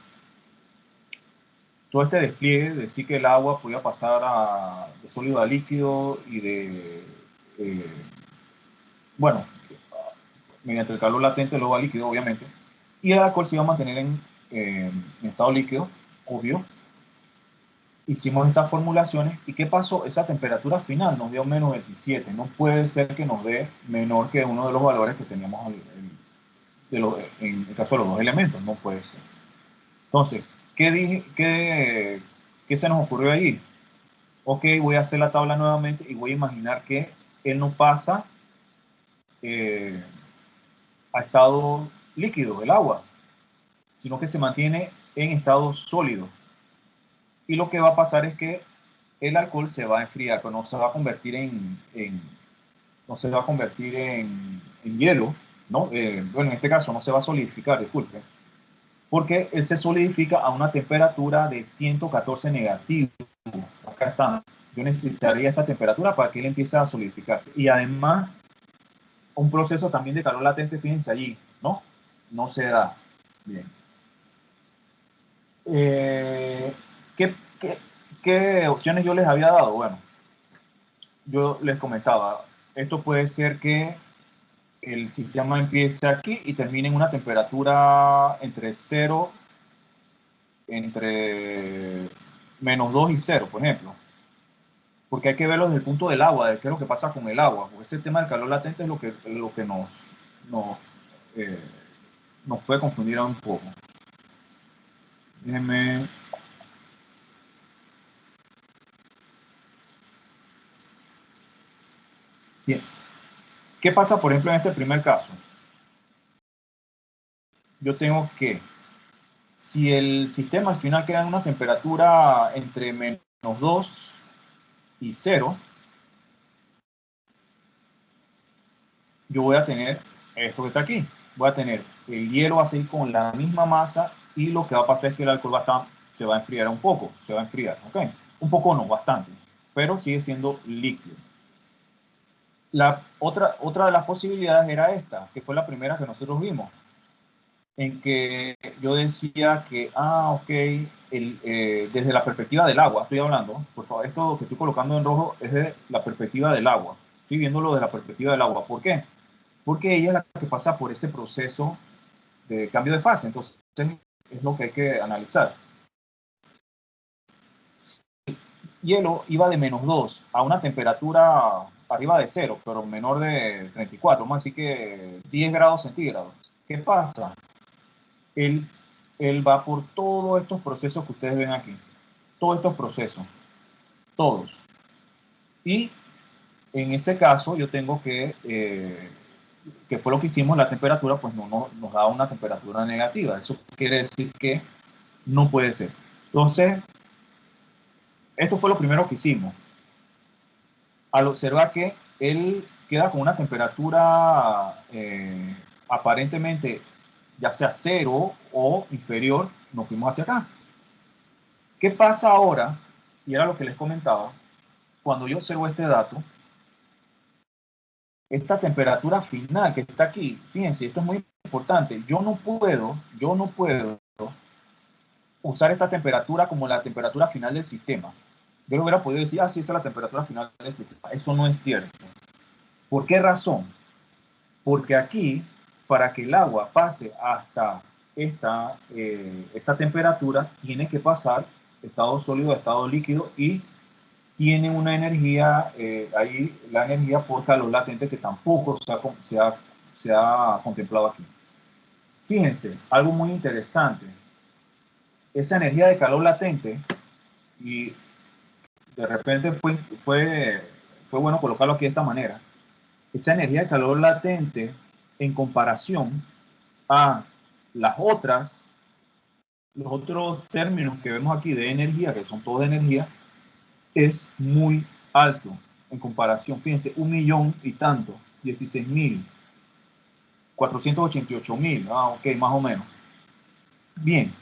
despliegue de decir que el agua podía pasar de sólido a líquido y eh, bueno, mediante el calor latente luego a líquido, obviamente, y el alcohol se iba a mantener en estado líquido, obvio. Hicimos estas formulaciones y ¿qué pasó? Esa temperatura final nos dio menos 27. No puede ser que nos dé menor que uno de los valores que teníamos en el caso de los dos elementos. No puede ser. Entonces, ¿qué se nos ocurrió allí? Ok, voy a hacer la tabla nuevamente y voy a imaginar que él no pasa a estado líquido, el agua, sino que se mantiene en estado sólido. Y lo que va a pasar es que el alcohol se va a enfriar, pero no se va a convertir no se va a convertir en hielo, ¿no? Bueno, en este caso no se va a solidificar, disculpe, porque él se solidifica a una temperatura de 114 negativo. Acá está. Yo necesitaría esta temperatura para que él empiece a solidificarse. Y además, un proceso también de calor latente, fíjense allí, ¿no? No se da. Bien. ¿Qué, qué opciones yo les había dado? Bueno, yo les comentaba, esto puede ser que el sistema empiece aquí y termine en una temperatura entre 0, entre -2 y 0, por ejemplo. Porque hay que verlo desde el punto del agua, de qué es lo que pasa con el agua. Porque ese tema del calor latente es lo que nos, eh, nos puede confundir un poco. Déjenme... Bien. ¿Qué pasa, por ejemplo, en este primer caso? Yo tengo que, si el sistema al final queda en una temperatura entre -2 y 0, yo voy a tener esto que está aquí. Voy a tener el hielo así con la misma masa y lo que va a pasar es que el alcohol se va a enfriar un poco, se va a enfriar, ¿ok? Un poco no, bastante, pero sigue siendo líquido. Otra de las posibilidades era esta, que fue la primera que nosotros vimos, en que yo decía que, ok, desde la perspectiva del agua, estoy hablando, por favor, esto que estoy colocando en rojo es de la perspectiva del agua, estoy viéndolo desde la perspectiva del agua. ¿Por qué? Porque ella es la que pasa por ese proceso de cambio de fase, entonces es lo que hay que analizar. Hielo iba de -2 a una temperatura arriba de 0, pero menor de 34, más así que 10 grados centígrados. ¿Qué pasa? Él, él va por todos estos procesos que ustedes ven aquí. Todos estos procesos. Todos. Y en ese caso yo tengo que fue lo que hicimos, la temperatura pues no nos da una temperatura negativa. Eso quiere decir que no puede ser. Entonces, esto fue lo primero que hicimos. Al observar que él queda con una temperatura aparentemente ya sea 0 o inferior, nos fuimos hacia acá. ¿Qué pasa ahora? Y era lo que les comentaba. Cuando yo observo este dato, esta temperatura final que está aquí, fíjense, esto es muy importante. Yo no puedo usar esta temperatura como la temperatura final del sistema. Yo hubiera podido decir, sí, esa es la temperatura final del sistema. Eso no es cierto. ¿Por qué razón? Porque aquí, para que el agua pase hasta esta temperatura, tiene que pasar estado sólido a estado líquido y tiene una energía, ahí la energía por calor latente que tampoco se ha contemplado aquí. Fíjense, algo muy interesante. Esa energía de calor latente, y de repente fue bueno colocarlo aquí de esta manera, esa energía de calor latente en comparación a los otros términos que vemos aquí de energía, que son todos de energía, es muy alto en comparación. Fíjense, 1.000.000 y tanto, 16.000, 488.000, ok, más o menos. Bien,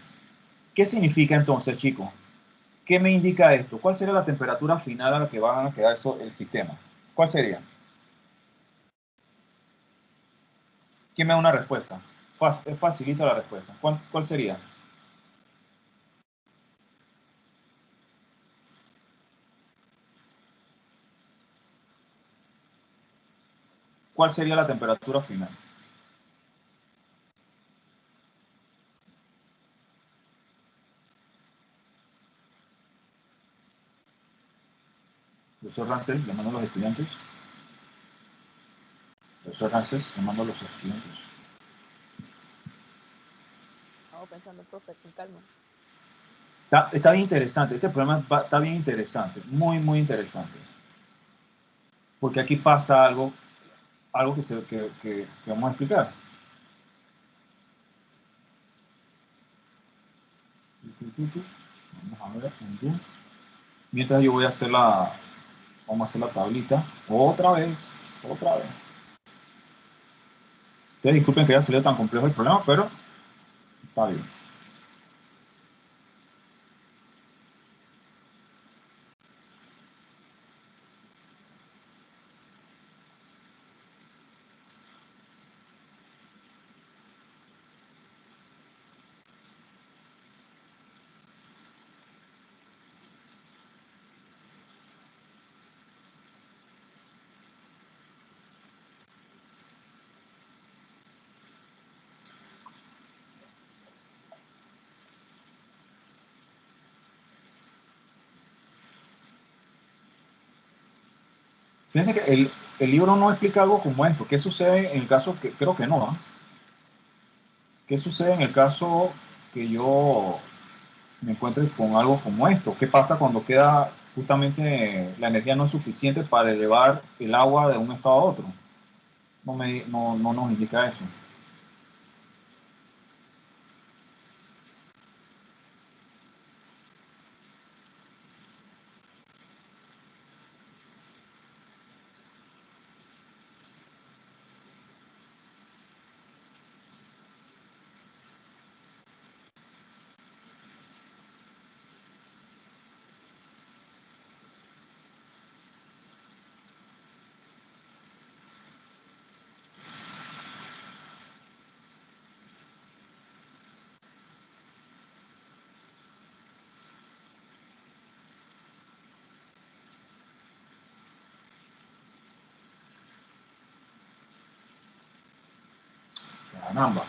¿qué significa entonces, chicos? ¿Qué me indica esto? ¿Cuál sería la temperatura final a la que van a quedar el sistema? ¿Cuál sería? ¿Quién me da una respuesta? Es facilita la respuesta. ¿Cuál sería? ¿Cuál sería la temperatura final? Profesor Rancel, llamando a los estudiantes. Profesor Rancel, llamando a los estudiantes. Estamos pensando, profe, con calma. Está bien interesante, este problema está bien interesante, muy, muy interesante. Porque aquí pasa algo que vamos a explicar. Vamos a ver, mientras yo voy a hacer vamos a hacer la tablita, otra vez. Ustedes disculpen que haya salido tan complejo el problema, pero está bien. Fíjense que el libro no explica algo como esto. ¿Qué sucede en el caso que, creo que no, ¿ah? ¿Qué sucede en el caso que yo me encuentre con algo como esto? ¿Qué pasa cuando queda justamente la energía no es suficiente para elevar el agua de un estado a otro? No nos indica eso. Caramba.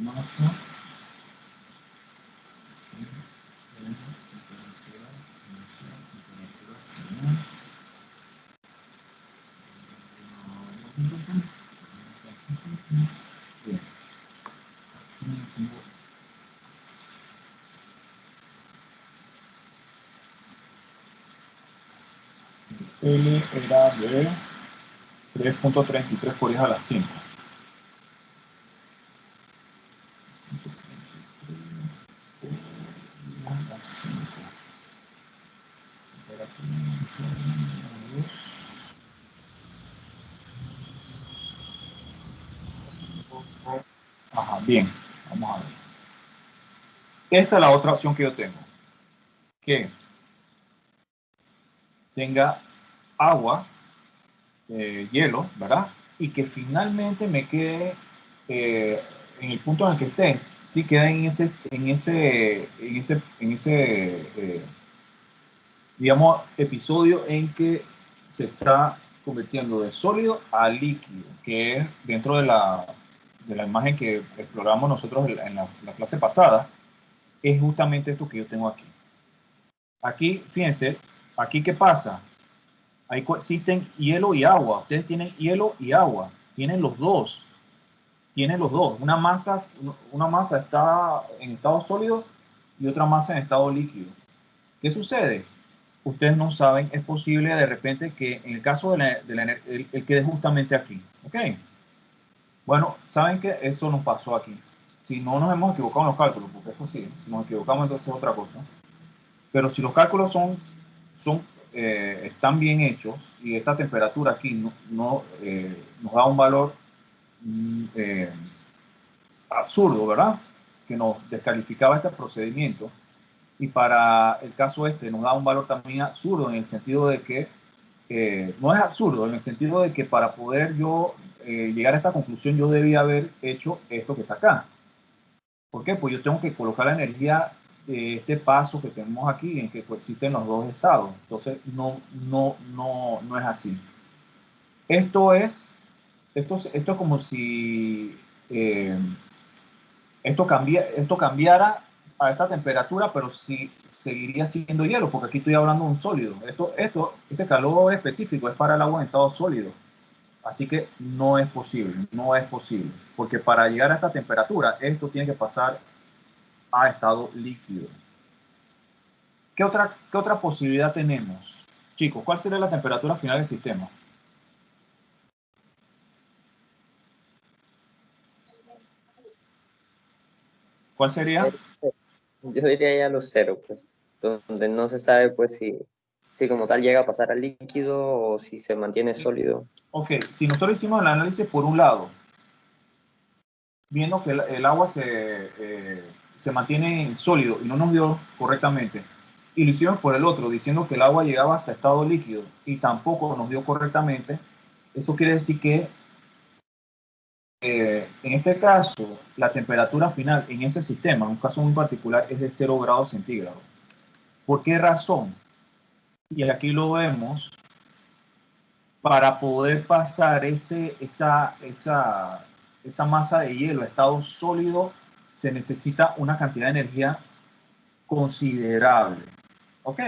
Masa. L era de 3.33 por 10 a la 5. Ajá, bien, vamos a ver. Esta es la otra opción que yo tengo. Que tenga agua, hielo, ¿verdad? Y que finalmente me quede en el punto en el que esté, sí queda digamos, episodio en que se está convirtiendo de sólido a líquido, que es dentro de la imagen que exploramos nosotros en la clase pasada, es justamente esto que yo tengo aquí. Aquí, fíjense, aquí ¿qué pasa? Ahí coexisten hielo y agua. Ustedes tienen hielo y agua. Tienen los dos. Tienen los dos. Una masa está en estado sólido y otra masa en estado líquido. ¿Qué sucede? Ustedes no saben, es posible de repente que en el caso el quede justamente aquí. ¿Ok? Bueno, saben que eso nos pasó aquí. Si no nos hemos equivocado en los cálculos, porque eso sí, si nos equivocamos entonces es otra cosa. Pero si los cálculos están bien hechos y esta temperatura aquí nos da un valor absurdo, ¿verdad? Que nos descalificaba este procedimiento. Y para el caso este nos da un valor también absurdo en el sentido de que, no es absurdo, en el sentido de que para poder yo llegar a esta conclusión yo debía haber hecho esto que está acá. ¿Por qué? Pues yo tengo que colocar la energía de este paso que tenemos aquí en que coexisten los dos estados. Entonces no es así. Esto es como si esto cambiara a esta temperatura, pero sí seguiría siendo hielo, porque aquí estoy hablando de un sólido. Este calor específico es para el agua en estado sólido. Así que no es posible, no es posible. Porque para llegar a esta temperatura, esto tiene que pasar a estado líquido. ¿Qué otra posibilidad tenemos? Chicos, ¿cuál sería la temperatura final del sistema? ¿Cuál sería? Yo diría ya los cero, pues, donde no se sabe, pues, si como tal llega a pasar al líquido o si se mantiene sólido. Ok, si nosotros hicimos el análisis por un lado, viendo que el agua se mantiene sólido y no nos dio correctamente, y lo hicimos por el otro, diciendo que el agua llegaba hasta estado líquido y tampoco nos dio correctamente, eso quiere decir que en este caso, la temperatura final en ese sistema, en un caso muy particular, es de 0 grados centígrados. ¿Por qué razón? Y aquí lo vemos, para poder pasar esa masa de hielo a estado sólido, se necesita una cantidad de energía considerable. ¿Ok?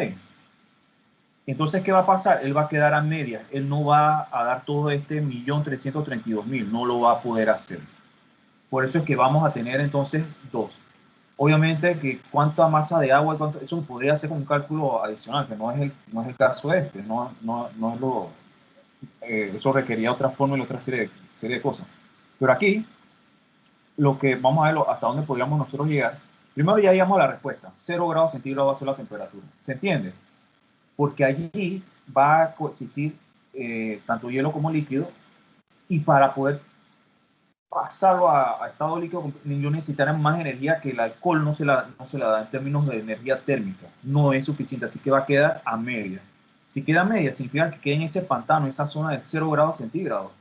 Entonces, ¿qué va a pasar? Él va a quedar a medias. Él no va a dar todo este 1.332.000. No lo va a poder hacer. Por eso es que vamos a tener entonces dos. Obviamente que cuánta masa de agua, eso podría ser con un cálculo adicional, que no es el caso este. No es lo... eso requería otra fórmula y otra serie de cosas. Pero aquí, lo que vamos a ver hasta dónde podríamos nosotros llegar. Primero ya llegamos a la respuesta. 0 grados centígrados va a ser la temperatura. ¿Se entiende? Porque allí va a coexistir tanto hielo como líquido, y para poder pasarlo a estado líquido, yo necesitaré más energía que el alcohol no se la da en términos de energía térmica. No es suficiente, así que va a quedar a media. Si queda a media, significa que queda en ese pantano, esa zona de 0 grados centígrados,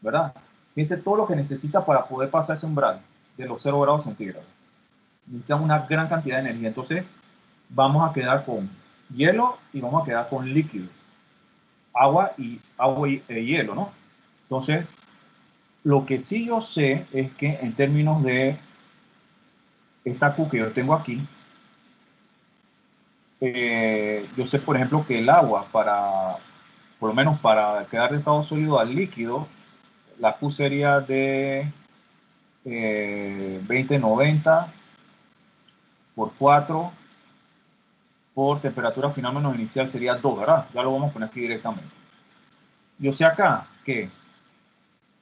¿verdad? Fíjense todo lo que necesita para poder pasar ese umbral de los 0 grados centígrados. Necesita una gran cantidad de energía. Entonces, vamos a quedar con hielo y vamos a quedar con líquidos. Agua y hielo, ¿no? Entonces, lo que sí yo sé es que en términos de esta Q que yo tengo aquí, yo sé, por ejemplo, que el agua, por lo menos para quedar de estado sólido al líquido, la Q sería de 2090 por 4 por temperatura final menos inicial sería 2, ¿verdad? Ya lo vamos a poner aquí directamente. Yo sé acá que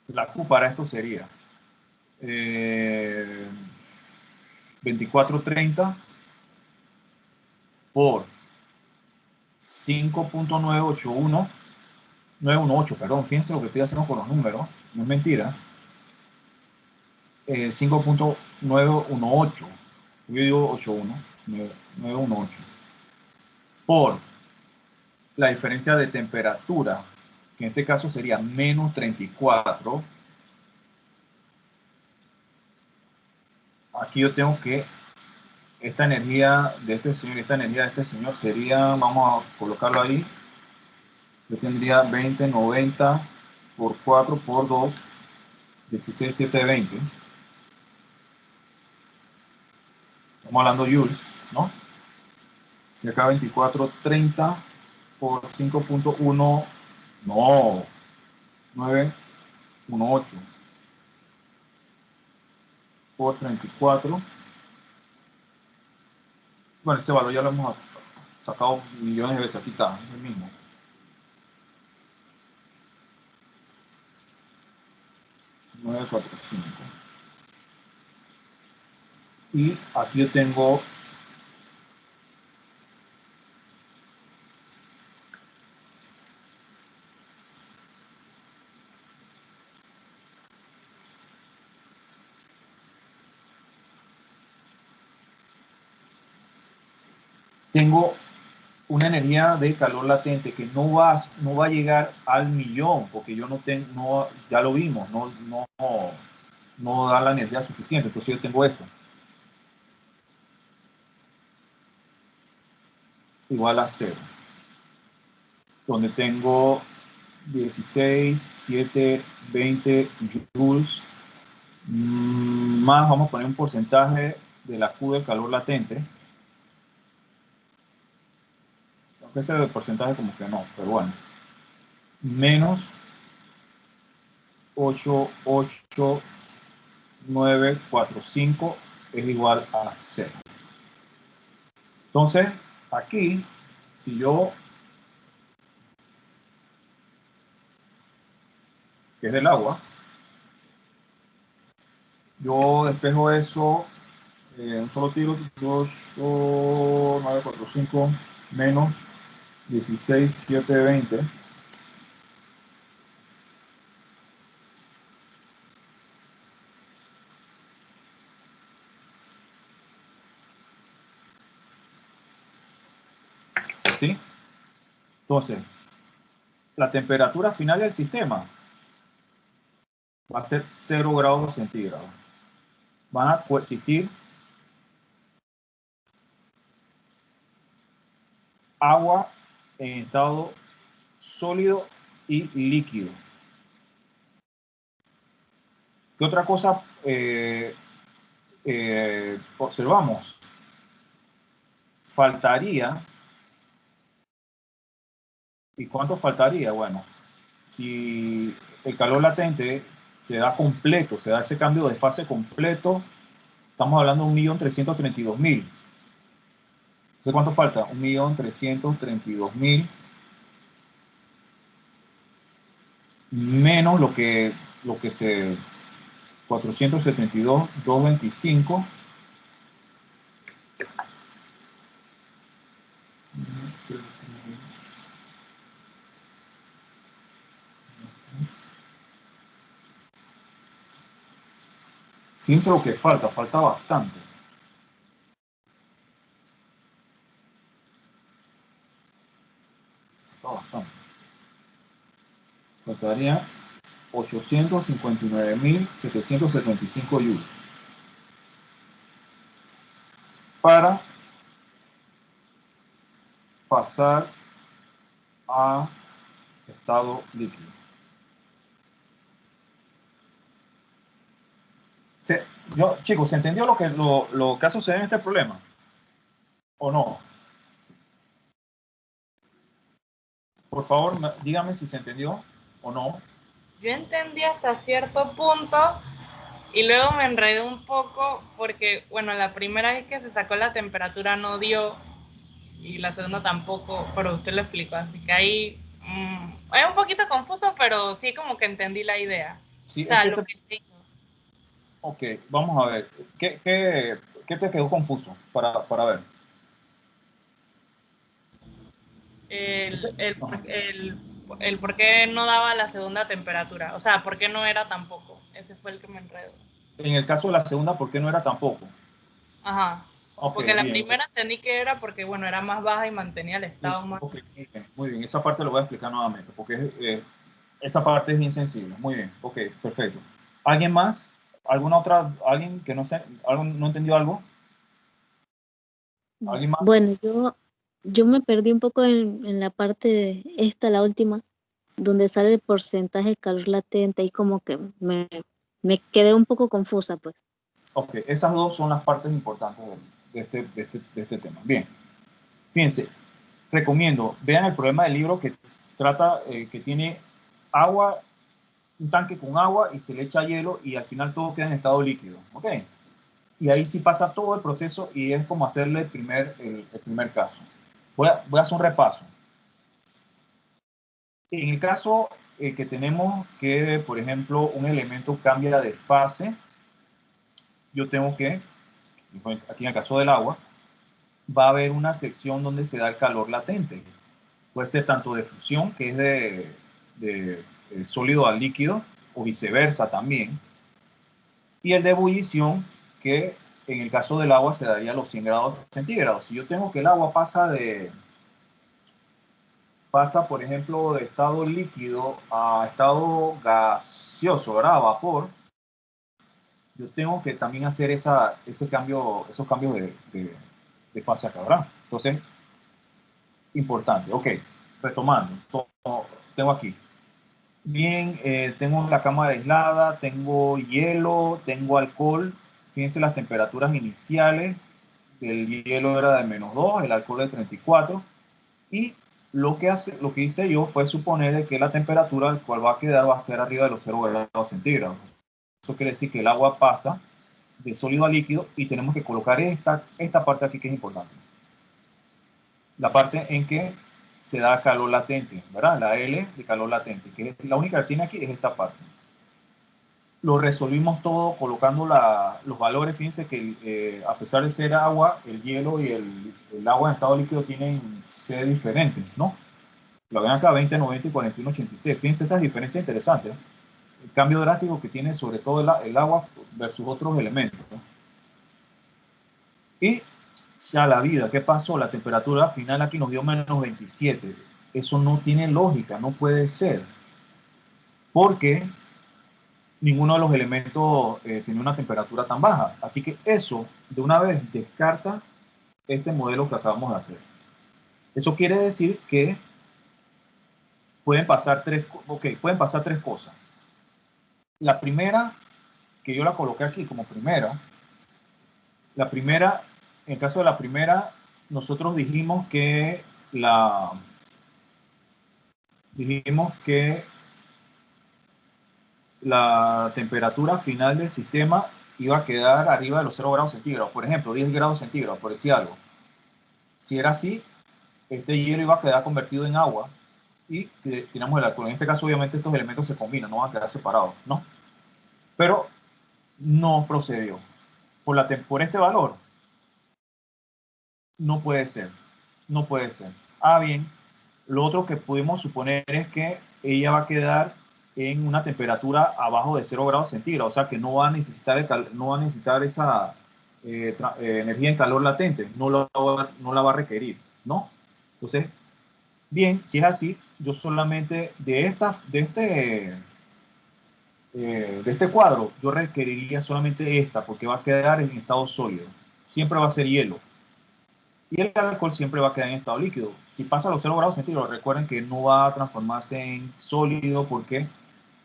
la Q para esto sería 2430 por 5.918, perdón, fíjense lo que estoy haciendo con los números, no es mentira. 5.918, yo digo 81, 918, por la diferencia de temperatura, que en este caso sería menos 34. Aquí yo tengo que esta energía de este señor, sería, vamos a colocarlo ahí, yo tendría 2090 por 4 por 2, 16,720. Estamos hablando joules, ¿no? Y acá 2430 por 5.1, no, 918 por 34. Bueno, ese valor ya lo hemos sacado millones de veces, aquí está, es el mismo. Y aquí yo tengo una energía de calor latente que no va a llegar al millón, porque yo no tengo, ya lo vimos, no da la energía suficiente, entonces yo tengo esto. Igual a 0. Donde tengo 16,720 joules, más vamos a poner un porcentaje de la Q del calor latente, aunque ese del porcentaje como que no, pero bueno, menos 88945 es igual a 0. Entonces, aquí, si yo, que es del agua, yo despejo eso en un solo tiro, 945 menos 16720. ¿Sí? Entonces, la temperatura final del sistema va a ser 0 grados centígrados. Van a coexistir agua en estado sólido y líquido. ¿Qué otra cosa observamos? Faltaría, ¿y cuánto faltaría? Bueno, si el calor latente se da completo, se da ese cambio de fase completo, estamos hablando de 1.332.000. ¿De cuánto falta? 1.332.000 menos lo que se 472.225 Fíjense lo que falta bastante. Faltaría 859.775 joules para pasar a estado líquido. Chicos, ¿se entendió lo que ha sucedido en este problema? ¿O no? Por favor, dígame si se entendió o no. Yo entendí hasta cierto punto y luego me enredé un poco porque, bueno, la primera vez que se sacó la temperatura no dio y la segunda tampoco, pero usted lo explicó, así que ahí es un poquito confuso, pero sí como que entendí la idea. Sí, o sea, lo que se hizo. Ok, vamos a ver. ¿Qué te quedó confuso para ver? El por qué no daba la segunda temperatura, o sea, por qué no era tampoco. Ese fue el que me enredó. En el caso de la segunda, ¿por qué no era tampoco? Ajá. Okay, porque la bien. primera entendí que era porque, bueno, era más baja y mantenía el estado más... Okay, muy bien. Esa parte lo voy a explicar nuevamente, porque esa parte es bien sensible. Muy bien, ok, perfecto. ¿Alguien más? ¿Alguna otra? ¿Alguien que no entendió algo? ¿Alguien más? Bueno, yo me perdí un poco en la parte de esta, la última, donde sale el porcentaje de calor latente y como que me quedé un poco confusa, pues. Ok, esas dos son las partes importantes de este tema. Bien, fíjense, recomiendo, vean el problema del libro que trata, que tiene agua, un tanque con agua y se le echa hielo y al final todo queda en estado líquido, ¿ok? Y ahí sí pasa todo el proceso y es como hacerle el primer caso. Voy a hacer un repaso. En el caso que tenemos que, por ejemplo, un elemento cambia de fase, yo tengo que, aquí en el caso del agua, va a haber una sección donde se da el calor latente. Puede ser tanto de fusión, que es de sólido a líquido, o viceversa también. Y el de ebullición, que en el caso del agua se daría a los 100 grados centígrados. Si yo tengo que el agua pasa, por ejemplo, de estado líquido a estado gaseoso, ¿verdad? A vapor, yo tengo que también hacer esos cambios de fase acá, ¿verdad? Entonces, importante. Ok, retomando, tengo aquí. Bien, tengo la cámara aislada, tengo hielo, tengo alcohol, fíjense las temperaturas iniciales del hielo era de -2, el alcohol de 34, y lo que hice yo fue suponer que la temperatura al cual va a quedar va a ser arriba de los 0 grados centígrados. Eso quiere decir que el agua pasa de sólido a líquido y tenemos que colocar esta parte aquí que es importante. La parte en que se da calor latente, ¿verdad? La L de calor latente, que es la única que tiene aquí es esta parte. Lo resolvimos todo colocando los valores. Fíjense que a pesar de ser agua, el hielo y el agua en estado líquido tienen C diferentes, ¿no? Lo ven acá, 20, 90 y 41, 86. Fíjense esas diferencias interesantes, ¿no? El cambio drástico que tiene sobre todo el agua versus otros elementos, ¿no? Y ya la vida, ¿qué pasó? La temperatura final aquí nos dio -27. Eso no tiene lógica, no puede ser. Porque ninguno de los elementos tiene una temperatura tan baja. Así que eso, de una vez, descarta este modelo que acabamos de hacer. Eso quiere decir que pueden pasar tres cosas. La primera, que yo la coloqué aquí como primera, en el caso de la primera, nosotros dijimos que la temperatura final del sistema iba a quedar arriba de los 0 grados centígrados, por ejemplo, 10 grados centígrados, por decir algo. Si era así, este hielo iba a quedar convertido en agua y tiramos el alcohol. En este caso, obviamente, estos elementos se combinan, no van a quedar separados, ¿no? Pero no procedió. Por este valor, no puede ser. No puede ser. Ah, bien, lo otro que pudimos suponer es que ella va a quedar en una temperatura abajo de 0 grados centígrados, o sea que no va a necesitar, esa energía en calor latente, no la va a requerir, ¿no? Entonces, bien, si es así, yo solamente de este cuadro, yo requeriría solamente esta, porque va a quedar en estado sólido. Siempre va a ser hielo. Y el alcohol siempre va a quedar en estado líquido. Si pasa a los 0 grados centígrados, recuerden que no va a transformarse en sólido porque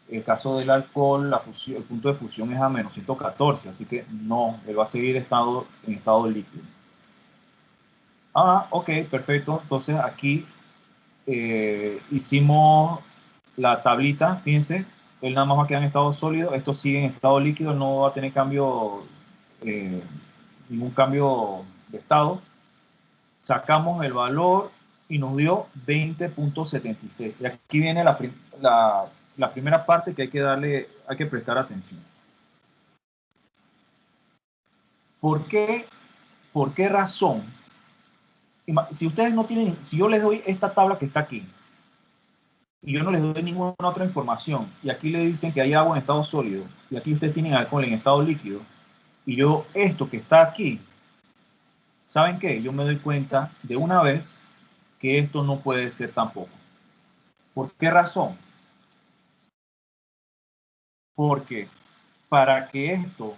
el caso del alcohol, el punto de fusión es a -114, así que no, él va a seguir en estado líquido. Ah, ok, perfecto. Entonces aquí hicimos la tablita, fíjense, él nada más va a quedar en estado sólido, esto sigue en estado líquido, no va a tener ningún cambio de estado. Sacamos el valor y nos dio 20.76. Y aquí viene la primera parte que hay que prestar atención. ¿Por qué razón? Si ustedes no tienen, si yo les doy esta tabla que está aquí, y yo no les doy ninguna otra información, y aquí le dicen que hay agua en estado sólido, y aquí ustedes tienen alcohol en estado líquido, y yo esto que está aquí, ¿saben qué? Yo me doy cuenta de una vez que esto no puede ser tampoco. ¿Por qué razón? Porque para que esto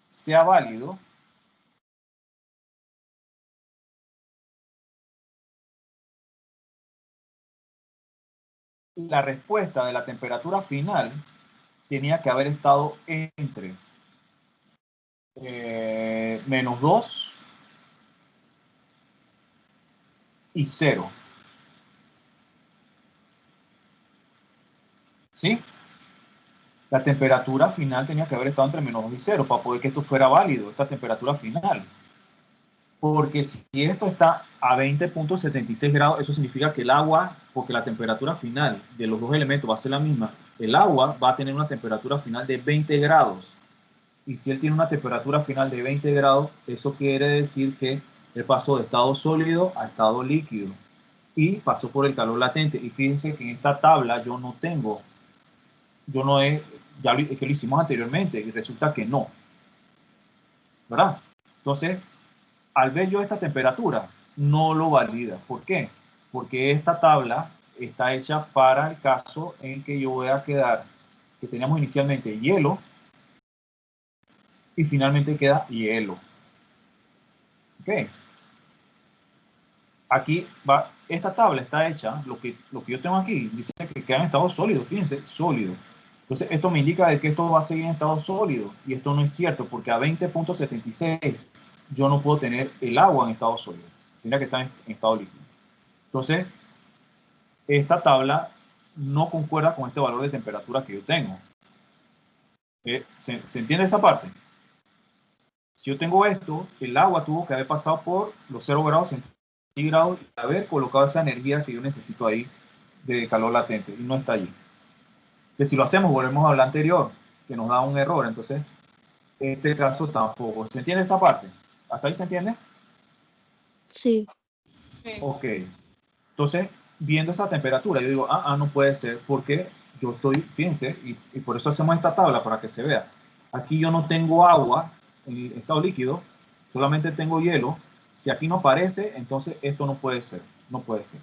sea válido, la respuesta de la temperatura final tenía que haber estado entre -2 y 0. ¿Sí? La temperatura final tenía que haber estado entre -2 y 0 para poder que esto fuera válido, esta temperatura final. Porque si esto está a 20.76 grados, eso significa que el agua, porque la temperatura final de los dos elementos va a ser la misma, el agua va a tener una temperatura final de 20 grados. Y si él tiene una temperatura final de 20 grados, eso quiere decir que él pasó de estado sólido a estado líquido y pasó por el calor latente. Y fíjense que en esta tabla yo no tengo, es que lo hicimos anteriormente y resulta que no, ¿verdad? Entonces, al ver yo esta temperatura, no lo valida. ¿Por qué? Porque esta tabla está hecha para el caso en que yo voy a quedar, que teníamos inicialmente hielo, y finalmente queda hielo. ¿Ok? Aquí va, esta tabla está hecha, lo que yo tengo aquí, dice que queda en estado sólido, fíjense, sólido. Entonces, esto me indica de que esto va a seguir en estado sólido, y esto no es cierto, porque a 20.76 yo no puedo tener el agua en estado sólido, tiene que estar en estado líquido. Entonces, esta tabla no concuerda con este valor de temperatura que yo tengo. ¿Se entiende esa parte? Si yo tengo esto, el agua tuvo que haber pasado por los 0 grados centígrados y haber colocado esa energía que yo necesito ahí de calor latente, y no está allí. Que si lo hacemos, volvemos a hablar anterior, que nos da un error. Entonces, en este caso tampoco. ¿Se entiende esa parte? ¿Hasta ahí se entiende? Sí. Sí. Ok. Entonces, viendo esa temperatura, yo digo, no puede ser, porque yo estoy, fíjense, y por eso hacemos esta tabla, para que se vea. Aquí yo no tengo agua en estado líquido, solamente tengo hielo. Si aquí no aparece, entonces esto no puede ser, no puede ser.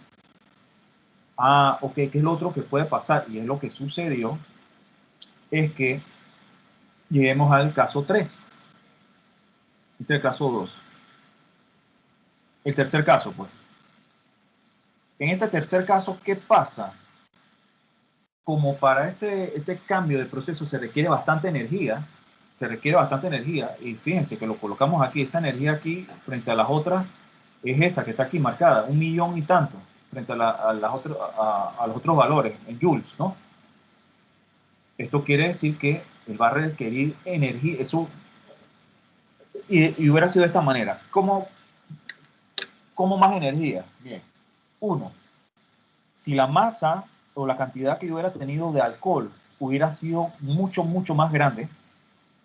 Ok, ¿qué es lo otro que puede pasar? Y es lo que sucedió, es que lleguemos al caso 3. Este es el caso 2. El tercer caso, pues. En este tercer caso, ¿qué pasa? Como para ese cambio de proceso se requiere bastante energía, y fíjense que lo colocamos aquí, esa energía aquí frente a las otras es esta que está aquí marcada, 1 millón y tanto, frente a los otros valores en joules, ¿no? Esto quiere decir que él va a requerir energía, eso, y hubiera sido de esta manera. ¿Cómo más energía? Bien, uno, si la masa o la cantidad que yo hubiera tenido de alcohol hubiera sido mucho, mucho más grande,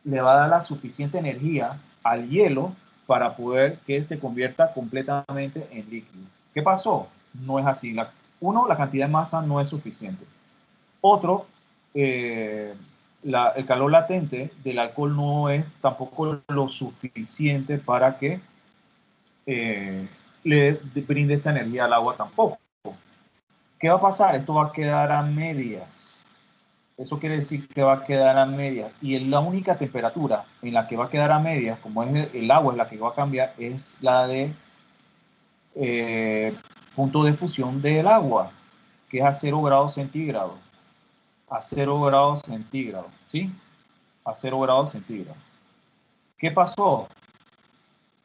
le va a dar la suficiente energía al hielo para poder que se convierta completamente en líquido. ¿Qué pasó? No es así. La cantidad de masa no es suficiente. Otro, el calor latente del alcohol no es tampoco lo suficiente para que le brinde esa energía al agua tampoco. ¿Qué va a pasar? Esto va a quedar a medias. Eso quiere decir que va a quedar a medias. Y la única temperatura en la que va a quedar a medias, como es el agua es la que va a cambiar, es la de punto de fusión del agua, que es a 0 grados centígrados. A 0 grados centígrados, ¿sí? A 0 grados centígrados. ¿Qué pasó?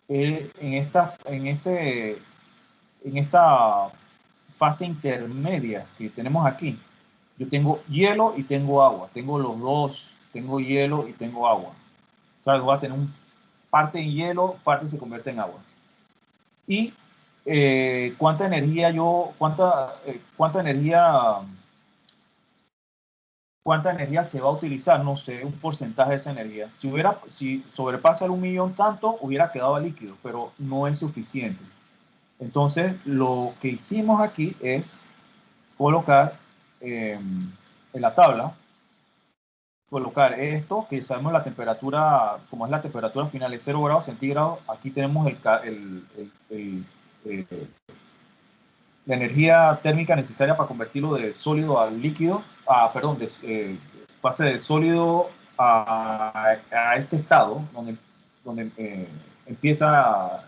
En esta fase intermedia que tenemos aquí, yo tengo hielo y tengo agua, tengo los dos, tengo hielo y tengo agua. O sea, voy a tener parte en hielo, parte se convierte en agua. Y cuánta energía se va a utilizar, no sé, un porcentaje de esa energía. Si sobrepasa el 1 millón tanto, hubiera quedado líquido, pero no es suficiente. Entonces, lo que hicimos aquí es colocar en la tabla, colocar esto, que sabemos la temperatura, como es la temperatura final, es 0 grados centígrados. Aquí tenemos la energía térmica necesaria para convertirlo de sólido a líquido, pase de sólido a ese estado donde empieza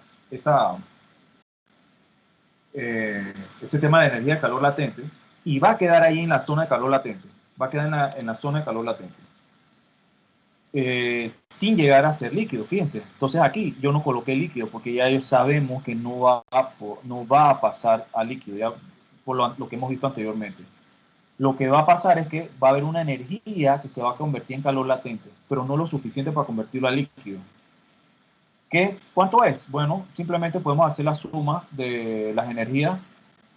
ese tema de energía de calor latente, y va a quedar ahí en la zona de calor latente, va a quedar en la zona de calor latente, sin llegar a ser líquido, fíjense. Entonces aquí yo no coloqué líquido porque ya sabemos que no va a pasar a líquido, ya por lo que hemos visto anteriormente. Lo que va a pasar es que va a haber una energía que se va a convertir en calor latente, pero no lo suficiente para convertirlo a líquido. ¿Cuánto es? Bueno, simplemente podemos hacer la suma de las energías.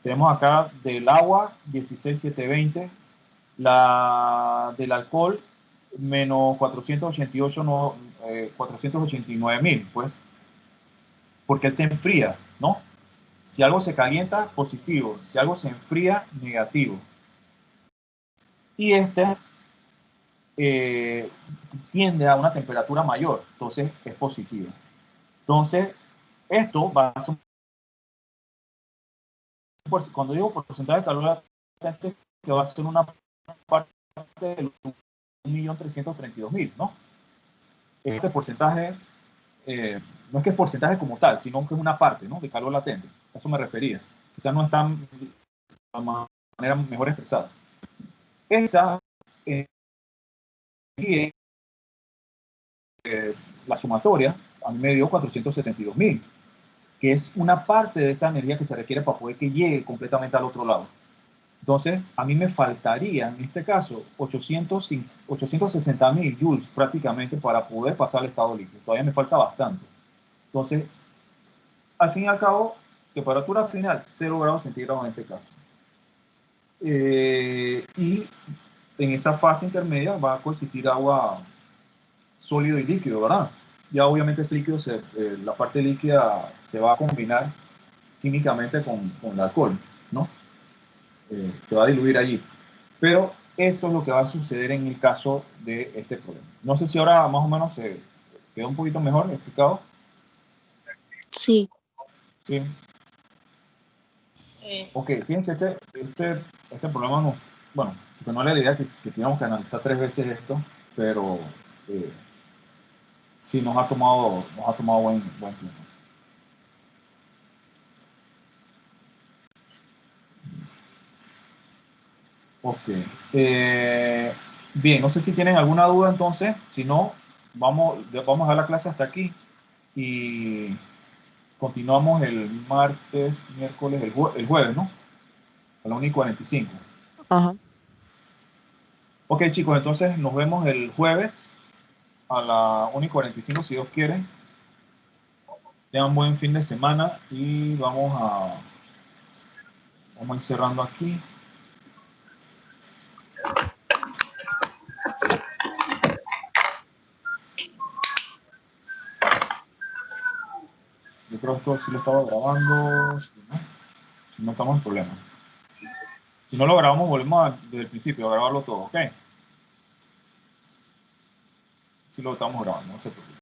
Tenemos acá del agua 16,720, la del alcohol menos 489,000, pues, porque él se enfría, ¿no? Si algo se calienta, positivo. Si algo se enfría, negativo. Y tiende a una temperatura mayor, entonces es positivo. Entonces, esto va a ser cuando digo porcentaje de calor latente, que va a ser una parte del 1.332.000, ¿no? Este porcentaje no es que es porcentaje como tal, sino que es una parte, ¿no?, de calor latente. A eso me refería. Quizás no está de manera mejor expresada. Esa Y la sumatoria a mí me dio 472.000, que es una parte de esa energía que se requiere para poder que llegue completamente al otro lado. Entonces, a mí me faltaría, en este caso, 860.000 joules prácticamente para poder pasar al estado líquido. Todavía me falta bastante. Entonces, al fin y al cabo, temperatura final 0 grados centígrados en este caso. Y en esa fase intermedia va a coexistir agua sólido y líquido, ¿verdad? Ya obviamente ese líquido, la parte líquida se va a combinar químicamente con el alcohol, ¿no? Se va a diluir allí. Pero eso es lo que va a suceder en el caso de este problema. No sé si ahora más o menos se quedó un poquito mejor explicado. Sí. Sí. Ok, fíjense que este problema no, bueno, porque no era la idea que tuviéramos que analizar 3 veces esto, pero sí nos ha tomado buen tiempo. Ok. Bien, no sé si tienen alguna duda entonces. Si no, vamos a dejar la clase hasta aquí y continuamos el martes, miércoles, el jueves, ¿no? A la 1:45. Ajá. Ok, chicos, entonces nos vemos el jueves a la 1:45, si Dios quiere. Tengan un buen fin de semana y vamos a ir cerrando aquí. Yo creo que esto sí lo estaba grabando. Si no estamos en problemas. Si no lo grabamos, volvemos desde el principio a grabarlo todo, ¿ok? Si lo estamos grabando, no se preocupen.